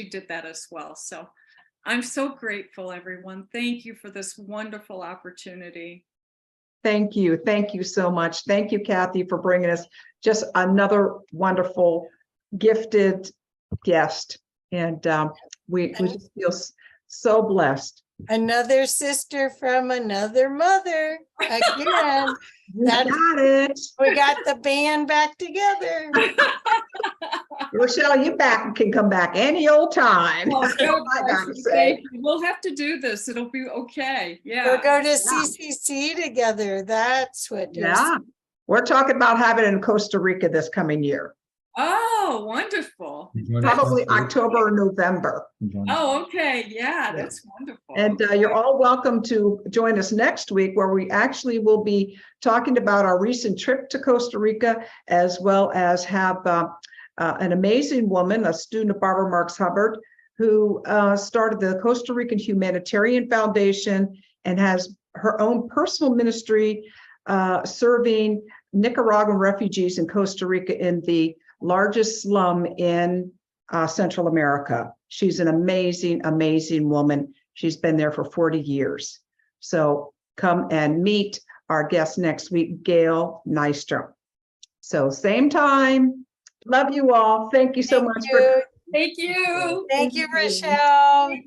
D: did that as well. So I'm so grateful, everyone. Thank you for this wonderful opportunity.
A: Thank you. Thank you so much. Thank you, Kathy, for bringing us just another wonderful, gifted guest. And we just feel so blessed.
C: Another sister from another mother. Again,
A: We got it.
C: We got the band back together.
A: Rachelle, you can come back any old time.
D: Well,
A: I gotta say.
D: we'll have to do this. It'll be okay. Yeah.
C: We'll go to CCC together. That's what.
A: Yeah. We're talking about having it in Costa Rica this coming year.
D: Oh, wonderful.
A: Probably October or November.
D: Oh, okay. Yeah, that's wonderful.
A: And you're all welcome to join us next week, where we actually will be talking about our recent trip to Costa Rica, as well as have an amazing woman, a student of Barbara Marx Hubbard, who started the Costa Rican Humanitarian Foundation and has her own personal ministry serving Nicaraguan refugees in Costa Rica in the largest slum in Central America. She's an amazing, amazing woman. She's been there for 40 years. So come and meet our guest next week, Gail Nystrom. So same time. Love you all. Thank you so much.
D: Thank you.
C: Thank you, Rachelle.